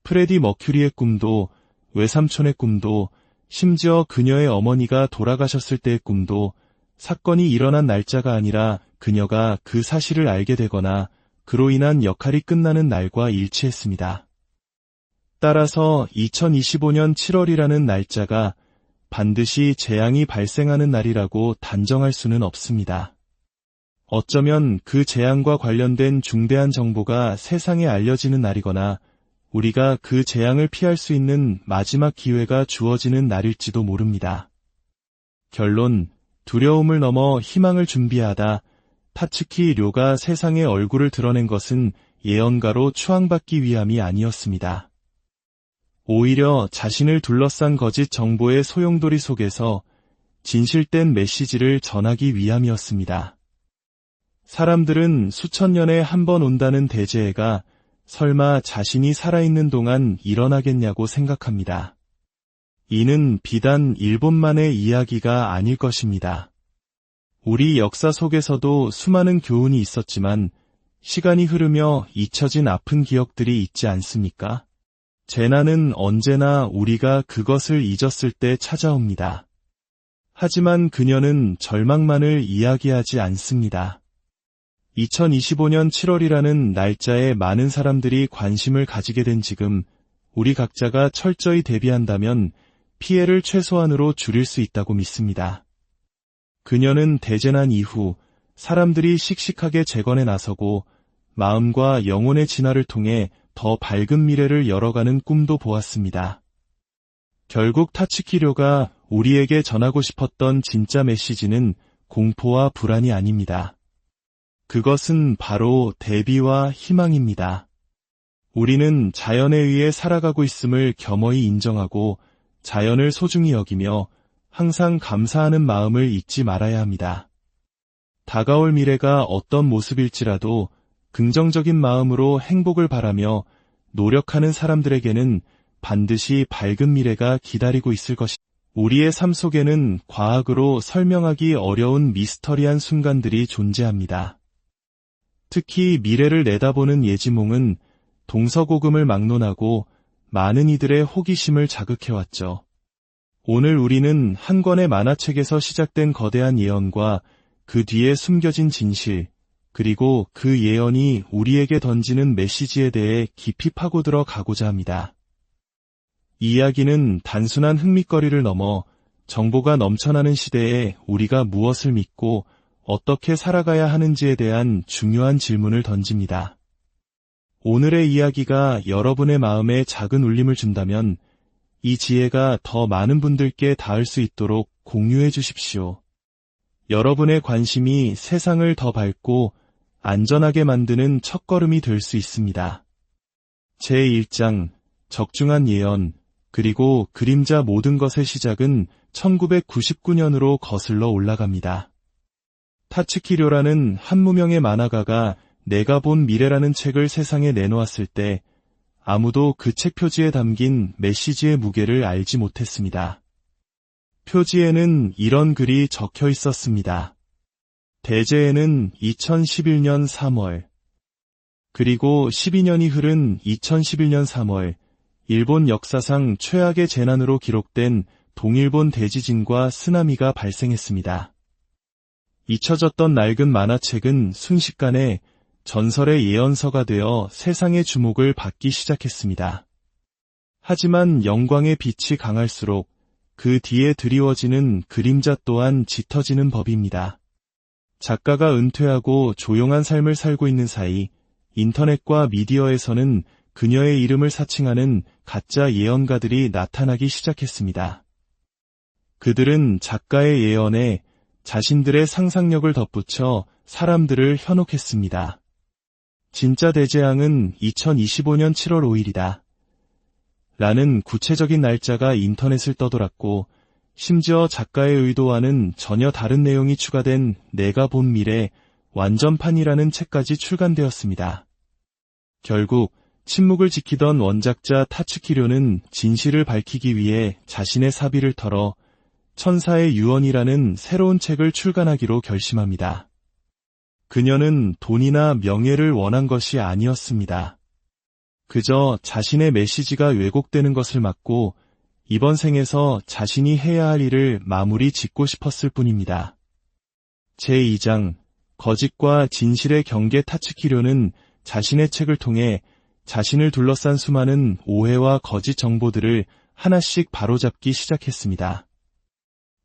Speaker 1: 프레디 머큐리의 꿈도, 외삼촌의 꿈도, 심지어 그녀의 어머니가 돌아가셨을 때의 꿈도 사건이 일어난 날짜가 아니라 그녀가 그 사실을 알게 되거나 그로 인한 역할이 끝나는 날과 일치했습니다. 따라서 2025년 7월이라는 날짜가 반드시 재앙이 발생하는 날이라고 단정할 수는 없습니다. 어쩌면 그 재앙과 관련된 중대한 정보가 세상에 알려지는 날이거나 우리가 그 재앙을 피할 수 있는 마지막 기회가 주어지는 날일지도 모릅니다. 결론, 두려움을 넘어 희망을 준비하다. 타츠키 료가 세상에 얼굴을 드러낸 것은 예언가로 추앙받기 위함이 아니었습니다. 오히려 자신을 둘러싼 거짓 정보의 소용돌이 속에서 진실된 메시지를 전하기 위함이었습니다. 사람들은 수천 년에 한 번 온다는 대재해가 설마 자신이 살아있는 동안 일어나겠냐고 생각합니다. 이는 비단 일본만의 이야기가 아닐 것입니다. 우리 역사 속에서도 수많은 교훈이 있었지만 시간이 흐르며 잊혀진 아픈 기억들이 있지 않습니까? 재난은 언제나 우리가 그것을 잊었을 때 찾아옵니다. 하지만 그녀는 절망만을 이야기하지 않습니다. 2025년 7월이라는 날짜에 많은 사람들이 관심을 가지게 된 지금 우리 각자가 철저히 대비한다면 피해를 최소한으로 줄일 수 있다고 믿습니다. 그녀는 대재난 이후 사람들이 씩씩하게 재건에 나서고 마음과 영혼의 진화를 통해 더 밝은 미래를 열어가는 꿈도 보았습니다. 결국 타츠키료가 우리에게 전하고 싶었던 진짜 메시지는 공포와 불안이 아닙니다. 그것은 바로 대비와 희망입니다. 우리는 자연에 의해 살아가고 있음을 겸허히 인정하고 자연을 소중히 여기며 항상 감사하는 마음을 잊지 말아야 합니다. 다가올 미래가 어떤 모습일지라도 긍정적인 마음으로 행복을 바라며 노력하는 사람들에게는 반드시 밝은 미래가 기다리고 있을 것입니다. 우리의 삶 속에는 과학으로 설명하기 어려운 미스터리한 순간들이 존재합니다. 특히 미래를 내다보는 예지몽은 동서고금을 막론하고 많은 이들의 호기심을 자극해왔죠. 오늘 우리는 한 권의 만화책에서 시작된 거대한 예언과 그 뒤에 숨겨진 진실, 그리고 그 예언이 우리에게 던지는 메시지에 대해 깊이 파고들어 가고자 합니다. 이 이야기는 단순한 흥미거리를 넘어 정보가 넘쳐나는 시대에 우리가 무엇을 믿고 어떻게 살아가야 하는지에 대한 중요한 질문을 던집니다. 오늘의 이야기가 여러분의 마음에 작은 울림을 준다면 이 지혜가 더 많은 분들께 닿을 수 있도록 공유해 주십시오. 여러분의 관심이 세상을 더 밝고 안전하게 만드는 첫걸음이 될 수 있습니다. 제1장, 적중한 예언, 그리고 그림자 모든 것의 시작은 1999년으로 거슬러 올라갑니다. 타츠키료라는 한 무명의 만화가가 내가 본 미래라는 책을 세상에 내놓았을 때 아무도 그 책 표지에 담긴 메시지의 무게를 알지 못했습니다. 표지에는 이런 글이 적혀 있었습니다. 대재해는 2011년 3월. 그리고 12년이 흐른 2011년 3월, 일본 역사상 최악의 재난으로 기록된 동일본 대지진과 쓰나미가 발생했습니다. 잊혀졌던 낡은 만화책은 순식간에 전설의 예언서가 되어 세상의 주목을 받기 시작했습니다. 하지만 영광의 빛이 강할수록 그 뒤에 드리워지는 그림자 또한 짙어지는 법입니다. 작가가 은퇴하고 조용한 삶을 살고 있는 사이 인터넷과 미디어에서는 그녀의 이름을 사칭하는 가짜 예언가들이 나타나기 시작했습니다. 그들은 작가의 예언에 자신들의 상상력을 덧붙여 사람들을 현혹했습니다. 진짜 대재앙은 2025년 7월 5일이다. 라는 구체적인 날짜가 인터넷을 떠돌았고 심지어 작가의 의도와는 전혀 다른 내용이 추가된 내가 본 미래 완전판이라는 책까지 출간되었습니다. 결국 침묵을 지키던 원작자 타츠키료는 진실을 밝히기 위해 자신의 사비를 털어 천사의 유언이라는 새로운 책을 출간하기로 결심합니다. 그녀는 돈이나 명예를 원한 것이 아니었습니다. 그저 자신의 메시지가 왜곡되는 것을 막고 이번 생에서 자신이 해야 할 일을 마무리 짓고 싶었을 뿐입니다. 제2장 거짓과 진실의 경계. 타츠키료는 자신의 책을 통해 자신을 둘러싼 수많은 오해와 거짓 정보들을 하나씩 바로잡기 시작했습니다.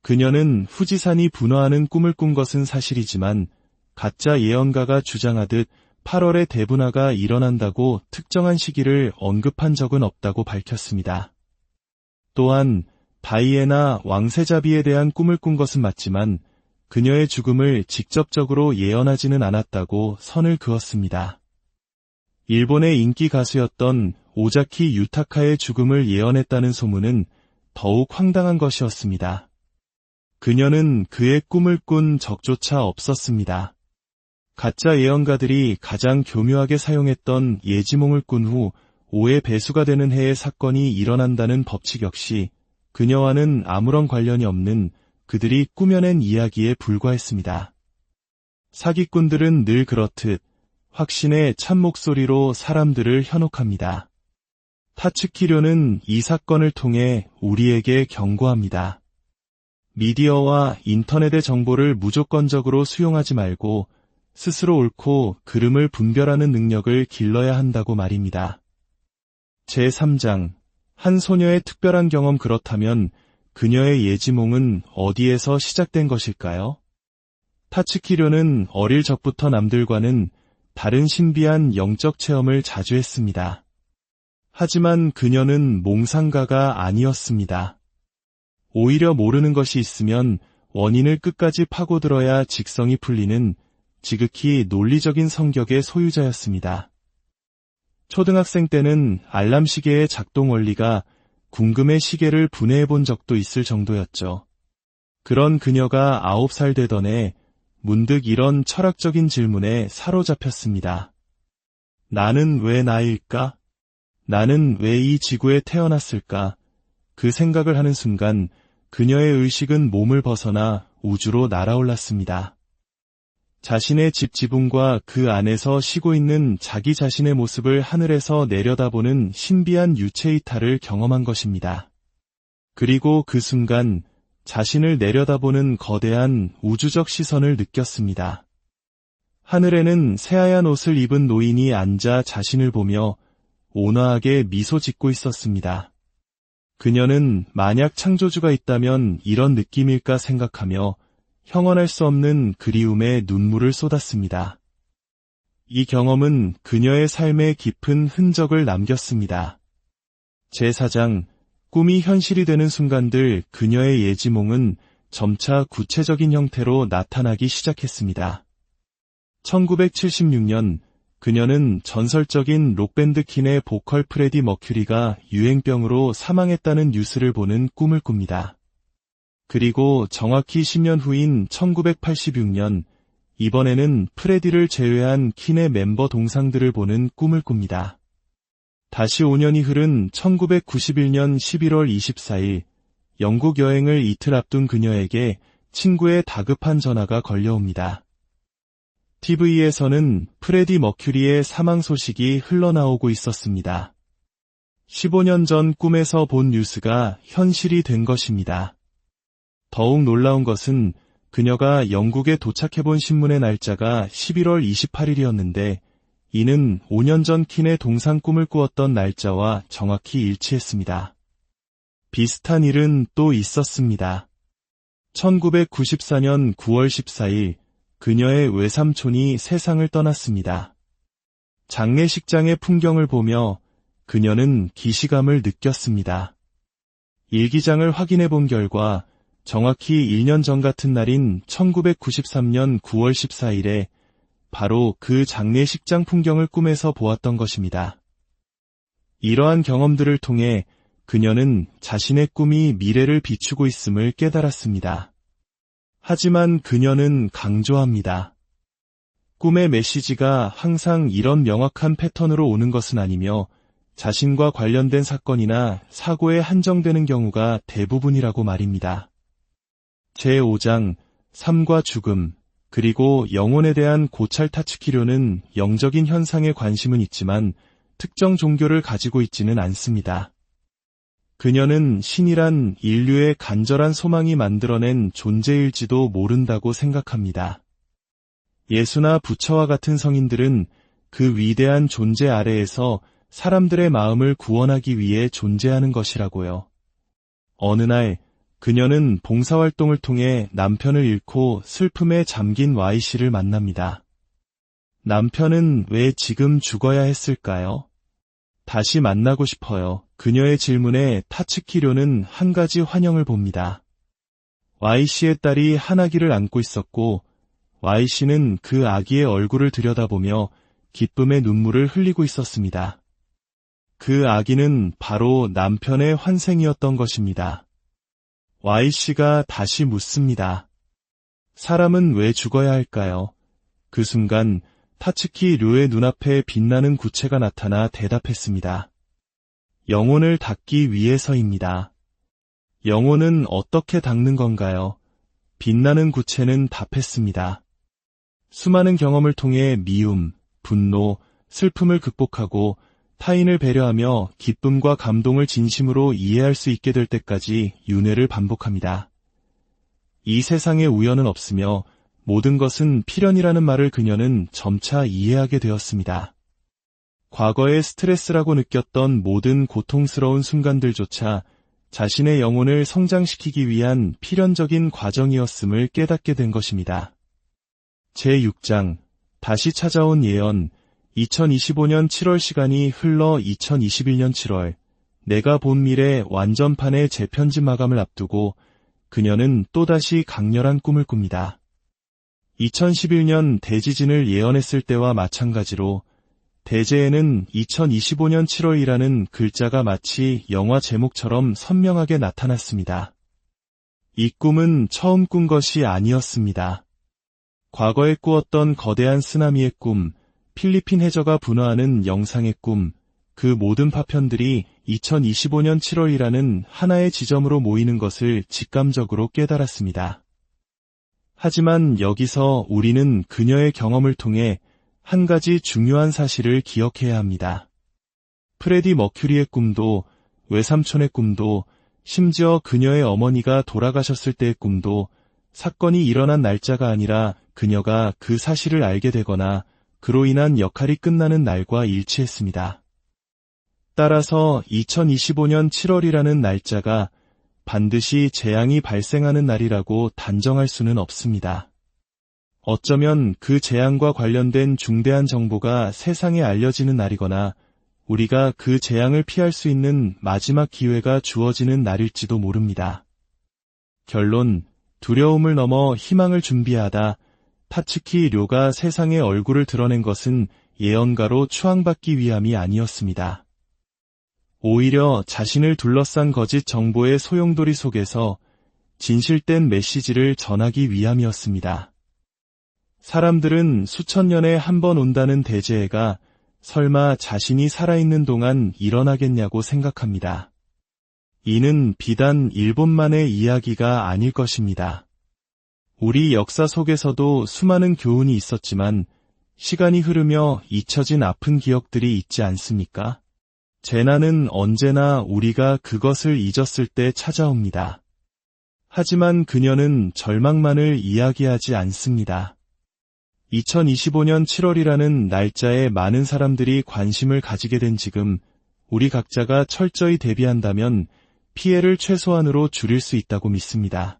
Speaker 1: 그녀는 후지산이 분화하는 꿈을 꾼 것은 사실이지만 가짜 예언가가 주장하듯 8월에 대분화가 일어난다고 특정한 시기를 언급한 적은 없다고 밝혔습니다. 또한 다이애나 왕세자비에 대한 꿈을 꾼 것은 맞지만 그녀의 죽음을 직접적으로 예언하지는 않았다고 선을 그었습니다. 일본의 인기 가수였던 오자키 유타카의 죽음을 예언했다는 소문은 더욱 황당한 것이었습니다. 그녀는 그의 꿈을 꾼 적조차 없었습니다. 가짜 예언가들이 가장 교묘하게 사용했던 예지몽을 꾼 후 5의 배수가 되는 해에 사건이 일어난다는 법칙 역시 그녀와는 아무런 관련이 없는 그들이 꾸며낸 이야기에 불과했습니다. 사기꾼들은 늘 그렇듯 확신의 참 목소리로 사람들을 현혹합니다. 타츠키료는 이 사건을 통해 우리에게 경고합니다. 미디어와 인터넷의 정보를 무조건적으로 수용하지 말고 스스로 옳고 그름을 분별하는 능력을 길러야 한다고 말입니다. 제3장 한 소녀의 특별한 경험. 그렇다면 그녀의 예지몽은 어디에서 시작된 것일까요? 타츠키료는 어릴 적부터 남들과는 다른 신비한 영적 체험을 자주 했습니다. 하지만 그녀는 몽상가가 아니었습니다. 오히려 모르는 것이 있으면 원인을 끝까지 파고들어야 직성이 풀리는 지극히 논리적인 성격의 소유자였습니다. 초등학생 때는 알람 시계의 작동 원리가 궁금의 시계를 분해해 본 적도 있을 정도였죠. 그런 그녀가 9살 되던 해 문득 이런 철학적인 질문에 사로잡혔습니다. 나는 왜 나일까? 나는 왜 이 지구에 태어났을까? 그 생각을 하는 순간 그녀의 의식은 몸을 벗어나 우주로 날아올랐습니다. 자신의 집 지붕과 그 안에서 쉬고 있는 자기 자신의 모습을 하늘에서 내려다보는 신비한 유체이탈을 경험한 것입니다. 그리고 그 순간 자신을 내려다보는 거대한 우주적 시선을 느꼈습니다. 하늘에는 새하얀 옷을 입은 노인이 앉아 자신을 보며 온화하게 미소 짓고 있었습니다. 그녀는 만약 창조주가 있다면 이런 느낌일까 생각하며 형언할 수 없는 그리움에 눈물을 쏟았습니다. 이 경험은 그녀의 삶에 깊은 흔적을 남겼습니다. 제4장 꿈이 현실이 되는 순간들. 그녀의 예지몽은 점차 구체적인 형태로 나타나기 시작했습니다. 1976년 그녀는 전설적인 록밴드 퀸의 보컬 프레디 머큐리가 유행병으로 사망했다는 뉴스를 보는 꿈을 꿉니다. 그리고 정확히 10년 후인 1986년 이번에는 프레디를 제외한 퀸의 멤버 동상들을 보는 꿈을 꿉니다. 다시 5년이 흐른 1991년 11월 24일 영국 여행을 이틀 앞둔 그녀에게 친구의 다급한 전화가 걸려옵니다. TV에서는 프레디 머큐리의 사망 소식이 흘러나오고 있었습니다. 15년 전 꿈에서 본 뉴스가 현실이 된 것입니다. 더욱 놀라운 것은 그녀가 영국에 도착해본 신문의 날짜가 11월 28일이었는데 이는 5년 전 퀸의 동상 꿈을 꾸었던 날짜와 정확히 일치했습니다. 비슷한 일은 또 있었습니다. 1994년 9월 14일 그녀의 외삼촌이 세상을 떠났습니다. 장례식장의 풍경을 보며 그녀는 기시감을 느꼈습니다. 일기장을 확인해 본 결과 정확히 1년 전 같은 날인 1993년 9월 14일에 바로 그 장례식장 풍경을 꿈에서 보았던 것입니다. 이러한 경험들을 통해 그녀는 자신의 꿈이 미래를 비추고 있음을 깨달았습니다. 하지만 그녀는 강조합니다. 꿈의 메시지가 항상 이런 명확한 패턴으로 오는 것은 아니며 자신과 관련된 사건이나 사고에 한정되는 경우가 대부분이라고 말입니다. 제5장 삶과 죽음, 그리고 영혼에 대한 고찰 타츠키료는 영적인 현상에 관심은 있지만 특정 종교를 가지고 있지는 않습니다. 그녀는 신이란 인류의 간절한 소망이 만들어낸 존재일지도 모른다고 생각합니다. 예수나 부처와 같은 성인들은 그 위대한 존재 아래에서 사람들의 마음을 구원하기 위해 존재하는 것이라고요. 어느 날 그녀는 봉사활동을 통해 남편을 잃고 슬픔에 잠긴 Y씨를 만납니다. 남편은 왜 지금 죽어야 했을까요? 다시 만나고 싶어요. 그녀의 질문에 타츠키료는 한 가지 환영을 봅니다. Y씨의 딸이 한 아기를 안고 있었고 Y씨는 그 아기의 얼굴을 들여다보며 기쁨의 눈물을 흘리고 있었습니다. 그 아기는 바로 남편의 환생이었던 것입니다. Y씨가 다시 묻습니다. 사람은 왜 죽어야 할까요? 그 순간 타츠키 료의 눈앞에 빛나는 구체가 나타나 대답했습니다. 영혼을 닦기 위해서입니다. 영혼은 어떻게 닦는 건가요? 빛나는 구체는 답했습니다. 수많은 경험을 통해 미움, 분노, 슬픔을 극복하고 타인을 배려하며 기쁨과 감동을 진심으로 이해할 수 있게 될 때까지 윤회를 반복합니다. 이 세상에 우연은 없으며 모든 것은 필연이라는 말을 그녀는 점차 이해하게 되었습니다. 과거의 스트레스라고 느꼈던 모든 고통스러운 순간들조차 자신의 영혼을 성장시키기 위한 필연적인 과정이었음을 깨닫게 된 것입니다. 제6장 다시 찾아온 예언. 2025년 7월 시간이 흘러 2021년 7월 내가 본 미래 완전판의 재편집 마감을 앞두고 그녀는 또다시 강렬한 꿈을 꿉니다. 2011년 대지진을 예언했을 때와 마찬가지로 대재에는 2025년 7월이라는 글자가 마치 영화 제목처럼 선명하게 나타났습니다. 이 꿈은 처음 꾼 것이 아니었습니다. 과거에 꾸었던 거대한 쓰나미의 꿈, 필리핀 해저가 분화하는 영상의 꿈, 그 모든 파편들이 2025년 7월이라는 하나의 지점으로 모이는 것을 직감적으로 깨달았습니다. 하지만 여기서 우리는 그녀의 경험을 통해 한 가지 중요한 사실을 기억해야 합니다. 프레디 머큐리의 꿈도, 외삼촌의 꿈도, 심지어 그녀의 어머니가 돌아가셨을 때의 꿈도 사건이 일어난 날짜가 아니라 그녀가 그 사실을 알게 되거나 그로 인한 역할이 끝나는 날과 일치했습니다. 따라서 2025년 7월이라는 날짜가 반드시 재앙이 발생하는 날이라고 단정할 수는 없습니다. 어쩌면 그 재앙과 관련된 중대한 정보가 세상에 알려지는 날이거나 우리가 그 재앙을 피할 수 있는 마지막 기회가 주어지는 날일지도 모릅니다. 결론, 두려움을 넘어 희망을 준비하다. 타츠키 료가 세상에 얼굴을 드러낸 것은 예언가로 추앙받기 위함이 아니었습니다. 오히려 자신을 둘러싼 거짓 정보의 소용돌이 속에서 진실된 메시지를 전하기 위함이었습니다. 사람들은 수천 년에 한 번 온다는 대재해가 설마 자신이 살아있는 동안 일어나겠냐고 생각합니다. 이는 비단 일본만의 이야기가 아닐 것입니다. 우리 역사 속에서도 수많은 교훈이 있었지만 시간이 흐르며 잊혀진 아픈 기억들이 있지 않습니까? 재난은 언제나 우리가 그것을 잊었을 때 찾아옵니다. 하지만 그녀는 절망만을 이야기하지 않습니다. 2025년 7월이라는 날짜에 많은 사람들이 관심을 가지게 된 지금 우리 각자가 철저히 대비한다면 피해를 최소한으로 줄일 수 있다고 믿습니다.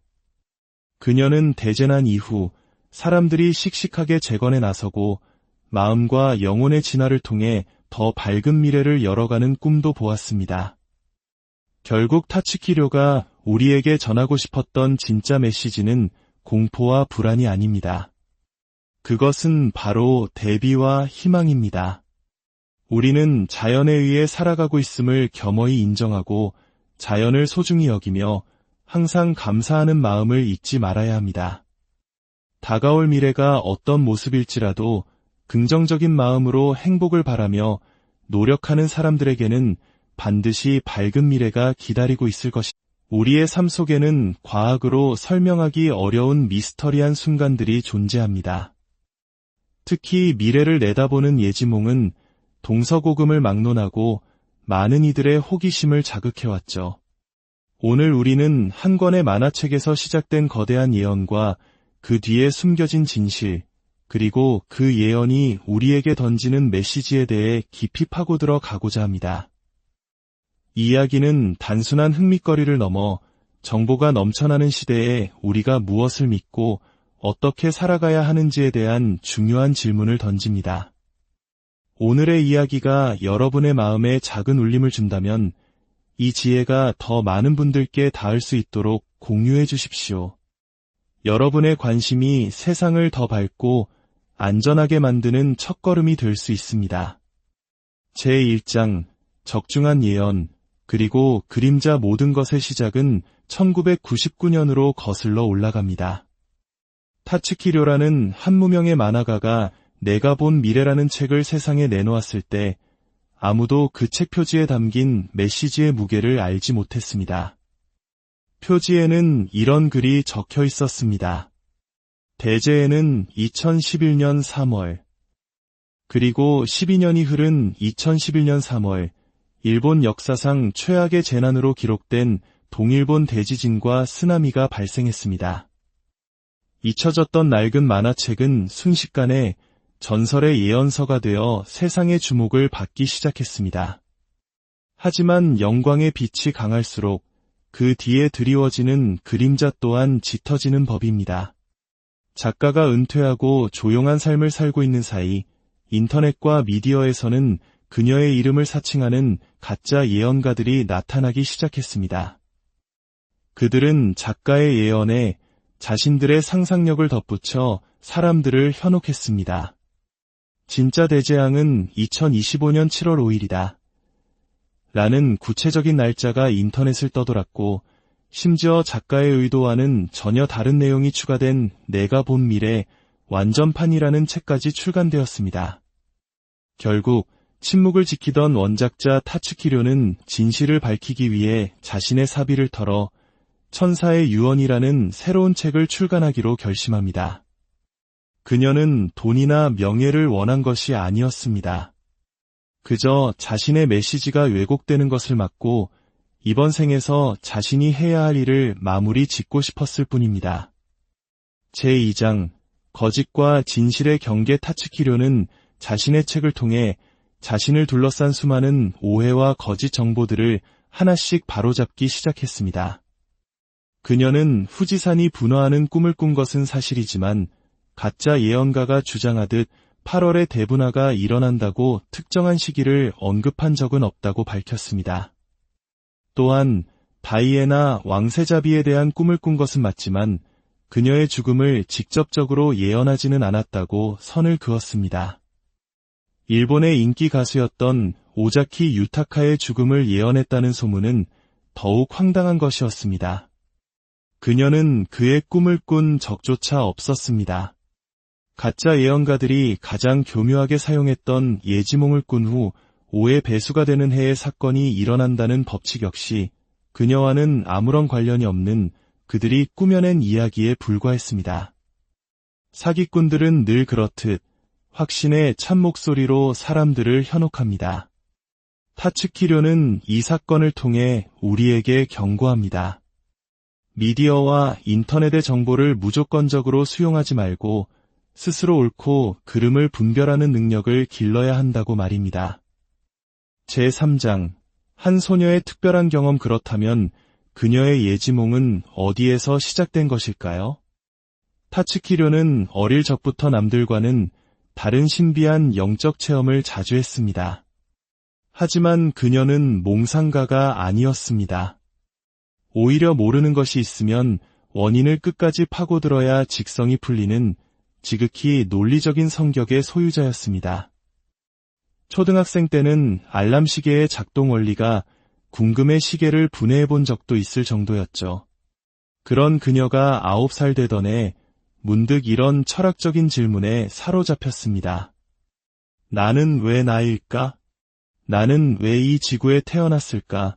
Speaker 1: 그녀는 대재난 이후 사람들이 씩씩하게 재건에 나서고 마음과 영혼의 진화를 통해 더 밝은 미래를 열어가는 꿈도 보았습니다. 결국 타츠키료가 우리에게 전하고 싶었던 진짜 메시지는 공포와 불안이 아닙니다. 그것은 바로 대비와 희망입니다. 우리는 자연에 의해 살아가고 있음을 겸허히 인정하고 자연을 소중히 여기며 항상 감사하는 마음을 잊지 말아야 합니다. 다가올 미래가 어떤 모습일지라도 긍정적인 마음으로 행복을 바라며 노력하는 사람들에게는 반드시 밝은 미래가 기다리고 있을 것입니다. 우리의 삶 속에는 과학으로 설명하기 어려운 미스터리한 순간들이 존재합니다. 특히 미래를 내다보는 예지몽은 동서고금을 막론하고 많은 이들의 호기심을 자극해왔죠. 오늘 우리는 한 권의 만화책에서 시작된 거대한 예언과 그 뒤에 숨겨진 진실, 그리고 그 예언이 우리에게 던지는 메시지에 대해 깊이 파고들어 가고자 합니다. 이 이야기는 단순한 흥미거리를 넘어 정보가 넘쳐나는 시대에 우리가 무엇을 믿고 어떻게 살아가야 하는지에 대한 중요한 질문을 던집니다. 오늘의 이야기가 여러분의 마음에 작은 울림을 준다면 이 지혜가 더 많은 분들께 닿을 수 있도록 공유해 주십시오. 여러분의 관심이 세상을 더 밝고 안전하게 만드는 첫걸음이 될 수 있습니다. 제1장 적중한 예언 그리고 그림자 모든 것의 시작은 1999년으로 거슬러 올라갑니다. 타츠키료라는 한 무명의 만화가가 내가 본 미래라는 책을 세상에 내놓았을 때 아무도 그 책 표지에 담긴 메시지의 무게를 알지 못했습니다. 표지에는 이런 글이 적혀 있었습니다. 대제에는 2011년 3월, 그리고 12년이 흐른 2011년 3월, 일본 역사상 최악의 재난으로 기록된 동일본 대지진과 쓰나미가 발생했습니다. 잊혀졌던 낡은 만화책은 순식간에 전설의 예언서가 되어 세상의 주목을 받기 시작했습니다. 하지만 영광의 빛이 강할수록 그 뒤에 드리워지는 그림자 또한 짙어지는 법입니다. 작가가 은퇴하고 조용한 삶을 살고 있는 사이 인터넷과 미디어에서는 그녀의 이름을 사칭하는 가짜 예언가들이 나타나기 시작했습니다. 그들은 작가의 예언에 자신들의 상상력을 덧붙여 사람들을 현혹했습니다. 진짜 대재앙은 2025년 7월 5일이다. 라는 구체적인 날짜가 인터넷을 떠돌았고 심지어 작가의 의도와는 전혀 다른 내용이 추가된 내가 본 미래 완전판이라는 책까지 출간되었습니다. 결국 침묵을 지키던 원작자 타츠키료는 진실을 밝히기 위해 자신의 사비를 털어 천사의 유언이라는 새로운 책을 출간하기로 결심합니다. 그녀는 돈이나 명예를 원한 것이 아니었습니다. 그저 자신의 메시지가 왜곡되는 것을 막고 이번 생에서 자신이 해야 할 일을 마무리 짓고 싶었을 뿐입니다. 제2장 거짓과 진실의 경계 타츠키료는 자신의 책을 통해 자신을 둘러싼 수많은 오해와 거짓 정보들을 하나씩 바로잡기 시작했습니다. 그녀는 후지산이 분화하는 꿈을 꾼 것은 사실이지만 가짜 예언가가 주장하듯 8월에 대분화가 일어난다고 특정한 시기를 언급한 적은 없다고 밝혔습니다. 또한 다이애나 왕세자비에 대한 꿈을 꾼 것은 맞지만 그녀의 죽음을 직접적으로 예언하지는 않았다고 선을 그었습니다. 일본의 인기 가수였던 오자키 유타카의 죽음을 예언했다는 소문은 더욱 황당한 것이었습니다. 그녀는 그의 꿈을 꾼 적조차 없었습니다. 가짜 예언가들이 가장 교묘하게 사용했던 예지몽을 꾼 후 5의 배수가 되는 해의 사건이 일어난다는 법칙 역시 그녀와는 아무런 관련이 없는 그들이 꾸며낸 이야기에 불과했습니다. 사기꾼들은 늘 그렇듯 확신의 참 목소리로 사람들을 현혹합니다. 타츠키료는 이 사건을 통해 우리에게 경고합니다. 미디어와 인터넷의 정보를 무조건적으로 수용하지 말고 스스로 옳고 그름을 분별하는 능력을 길러야 한다고 말입니다. 제3장 한 소녀의 특별한 경험 그렇다면 그녀의 예지몽은 어디에서 시작된 것일까요? 타츠키료는 어릴 적부터 남들과는 다른 신비한 영적 체험을 자주 했습니다. 하지만 그녀는 몽상가가 아니었습니다. 오히려 모르는 것이 있으면 원인을 끝까지 파고들어야 직성이 풀리는 지극히 논리적인 성격의 소유자였습니다. 초등학생 때는 알람 시계의 작동 원리가 궁금의 시계를 분해해 본 적도 있을 정도였죠. 그런 그녀가 9살 되던 해 문득 이런 철학적인 질문에 사로잡혔습니다. 나는 왜 나일까? 나는 왜 이 지구에 태어났을까?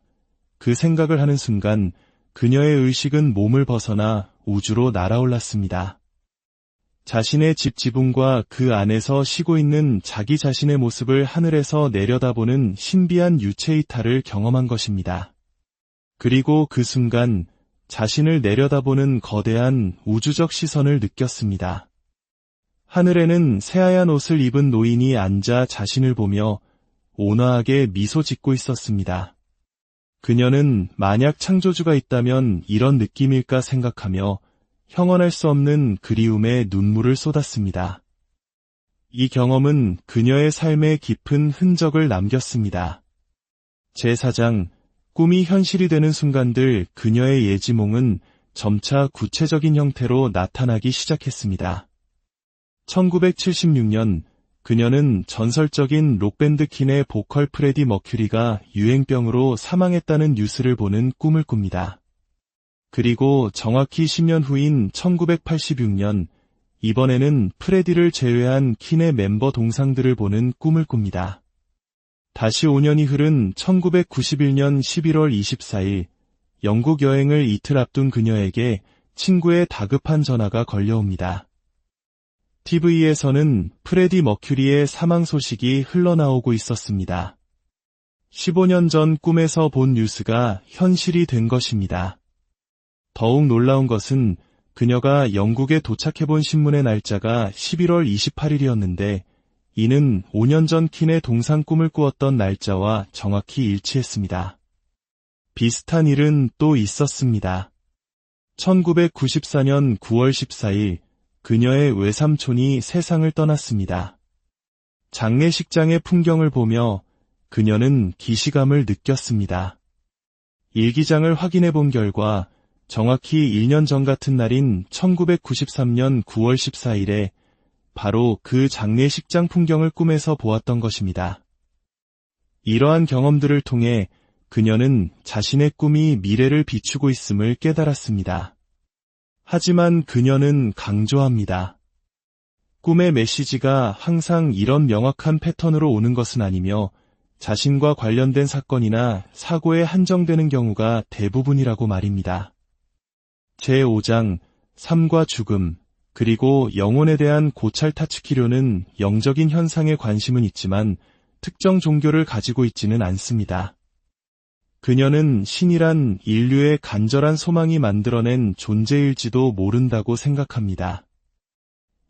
Speaker 1: 그 생각을 하는 순간 그녀의 의식은 몸을 벗어나 우주로 날아올랐습니다. 자신의 집 지붕과 그 안에서 쉬고 있는 자기 자신의 모습을 하늘에서 내려다보는 신비한 유체 이탈을 경험한 것입니다. 그리고 그 순간 자신을 내려다보는 거대한 우주적 시선을 느꼈습니다. 하늘에는 새하얀 옷을 입은 노인이 앉아 자신을 보며 온화하게 미소 짓고 있었습니다. 그녀는 만약 창조주가 있다면 이런 느낌일까 생각하며 형언할 수 없는 그리움에 눈물을 쏟았습니다. 이 경험은 그녀의 삶에 깊은 흔적을 남겼습니다. 제4장, 꿈이 현실이 되는 순간들 그녀의 예지몽은 점차 구체적인 형태로 나타나기 시작했습니다. 1976년 그녀는 전설적인 록밴드 퀸의 보컬 프레디 머큐리가 유행병으로 사망했다는 뉴스를 보는 꿈을 꿉니다. 그리고 정확히 10년 후인 1986년, 이번에는 프레디를 제외한 퀸의 멤버 동상들을 보는 꿈을 꿉니다. 다시 5년이 흐른 1991년 11월 24일, 영국 여행을 이틀 앞둔 그녀에게 친구의 다급한 전화가 걸려옵니다. TV에서는 프레디 머큐리의 사망 소식이 흘러나오고 있었습니다. 15년 전 꿈에서 본 뉴스가 현실이 된 것입니다. 더욱 놀라운 것은 그녀가 영국에 도착해본 신문의 날짜가 11월 28일이었는데 이는 5년 전 퀸의 동상 꿈을 꾸었던 날짜와 정확히 일치했습니다. 비슷한 일은 또 있었습니다. 1994년 9월 14일 그녀의 외삼촌이 세상을 떠났습니다. 장례식장의 풍경을 보며 그녀는 기시감을 느꼈습니다. 일기장을 확인해 본 결과 정확히 1년 전 같은 날인 1993년 9월 14일에 바로 그 장례식장 풍경을 꿈에서 보았던 것입니다. 이러한 경험들을 통해 그녀는 자신의 꿈이 미래를 비추고 있음을 깨달았습니다. 하지만 그녀는 강조합니다. 꿈의 메시지가 항상 이런 명확한 패턴으로 오는 것은 아니며 자신과 관련된 사건이나 사고에 한정되는 경우가 대부분이라고 말입니다. 제5장, 삶과 죽음, 그리고 영혼에 대한 고찰 타츠키료는 영적인 현상에 관심은 있지만 특정 종교를 가지고 있지는 않습니다. 그녀는 신이란 인류의 간절한 소망이 만들어낸 존재일지도 모른다고 생각합니다.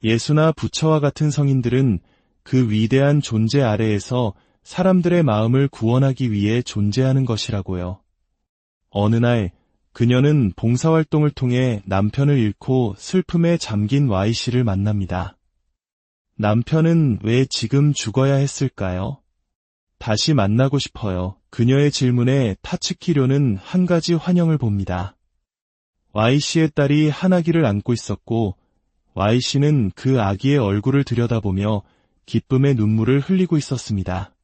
Speaker 1: 예수나 부처와 같은 성인들은 그 위대한 존재 아래에서 사람들의 마음을 구원하기 위해 존재하는 것이라고요. 어느 날 그녀는 봉사활동을 통해 남편을 잃고 슬픔에 잠긴 Y씨를 만납니다. 남편은 왜 지금 죽어야 했을까요? 다시 만나고 싶어요. 그녀의 질문에 타츠키료는 한 가지 환영을 봅니다. Y씨의 딸이 한 아기를 안고 있었고 Y씨는 그 아기의 얼굴을 들여다보며 기쁨의 눈물을 흘리고 있었습니다.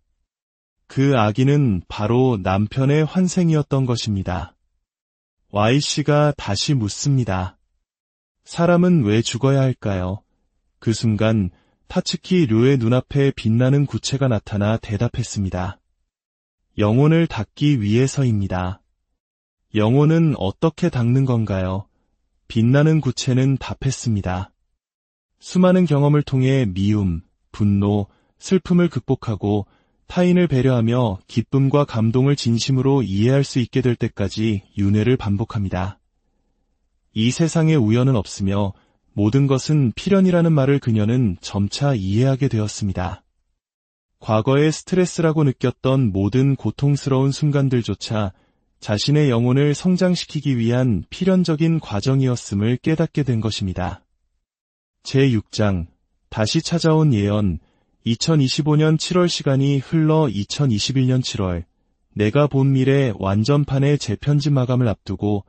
Speaker 1: 그 아기는 바로 남편의 환생이었던 것입니다. Y씨가 다시 묻습니다. 사람은 왜 죽어야 할까요? 그 순간 타츠키 료의 눈앞에 빛나는 구체가 나타나 대답했습니다. 영혼을 닦기 위해서입니다. 영혼은 어떻게 닦는 건가요? 빛나는 구체는 답했습니다. 수많은 경험을 통해 미움, 분노, 슬픔을 극복하고 타인을 배려하며 기쁨과 감동을 진심으로 이해할 수 있게 될 때까지 윤회를 반복합니다. 이 세상에 우연은 없으며 모든 것은 필연이라는 말을 그녀는 점차 이해하게 되었습니다. 과거의 스트레스라고 느꼈던 모든 고통스러운 순간들조차 자신의 영혼을 성장시키기 위한 필연적인 과정이었음을 깨닫게 된 것입니다. 제6장, 다시 찾아온 예언. 2025년 7월 시간이 흘러 2021년 7월, 내가 본 미래 완전판의 재편집 마감을 앞두고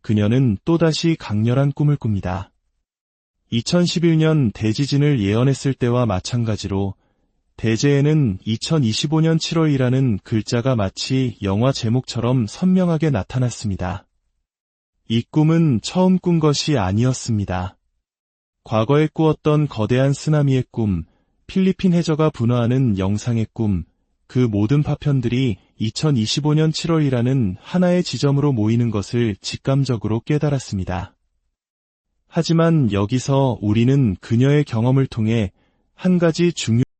Speaker 1: 그녀는 또다시 강렬한 꿈을 꿉니다. 2011년 대지진을 예언했을 때와 마찬가지로 대재에는 2025년 7월이라는 글자가 마치 영화 제목처럼 선명하게 나타났습니다. 이 꿈은 처음 꾼 것이 아니었습니다. 과거에 꾸었던 거대한 쓰나미의 꿈, 필리핀 해저가 분화하는 영상의 꿈, 그 모든 파편들이 2025년 7월이라는 하나의 지점으로 모이는 것을 직감적으로 깨달았습니다. 하지만 여기서 우리는 그녀의 경험을 통해 한 가지 중요한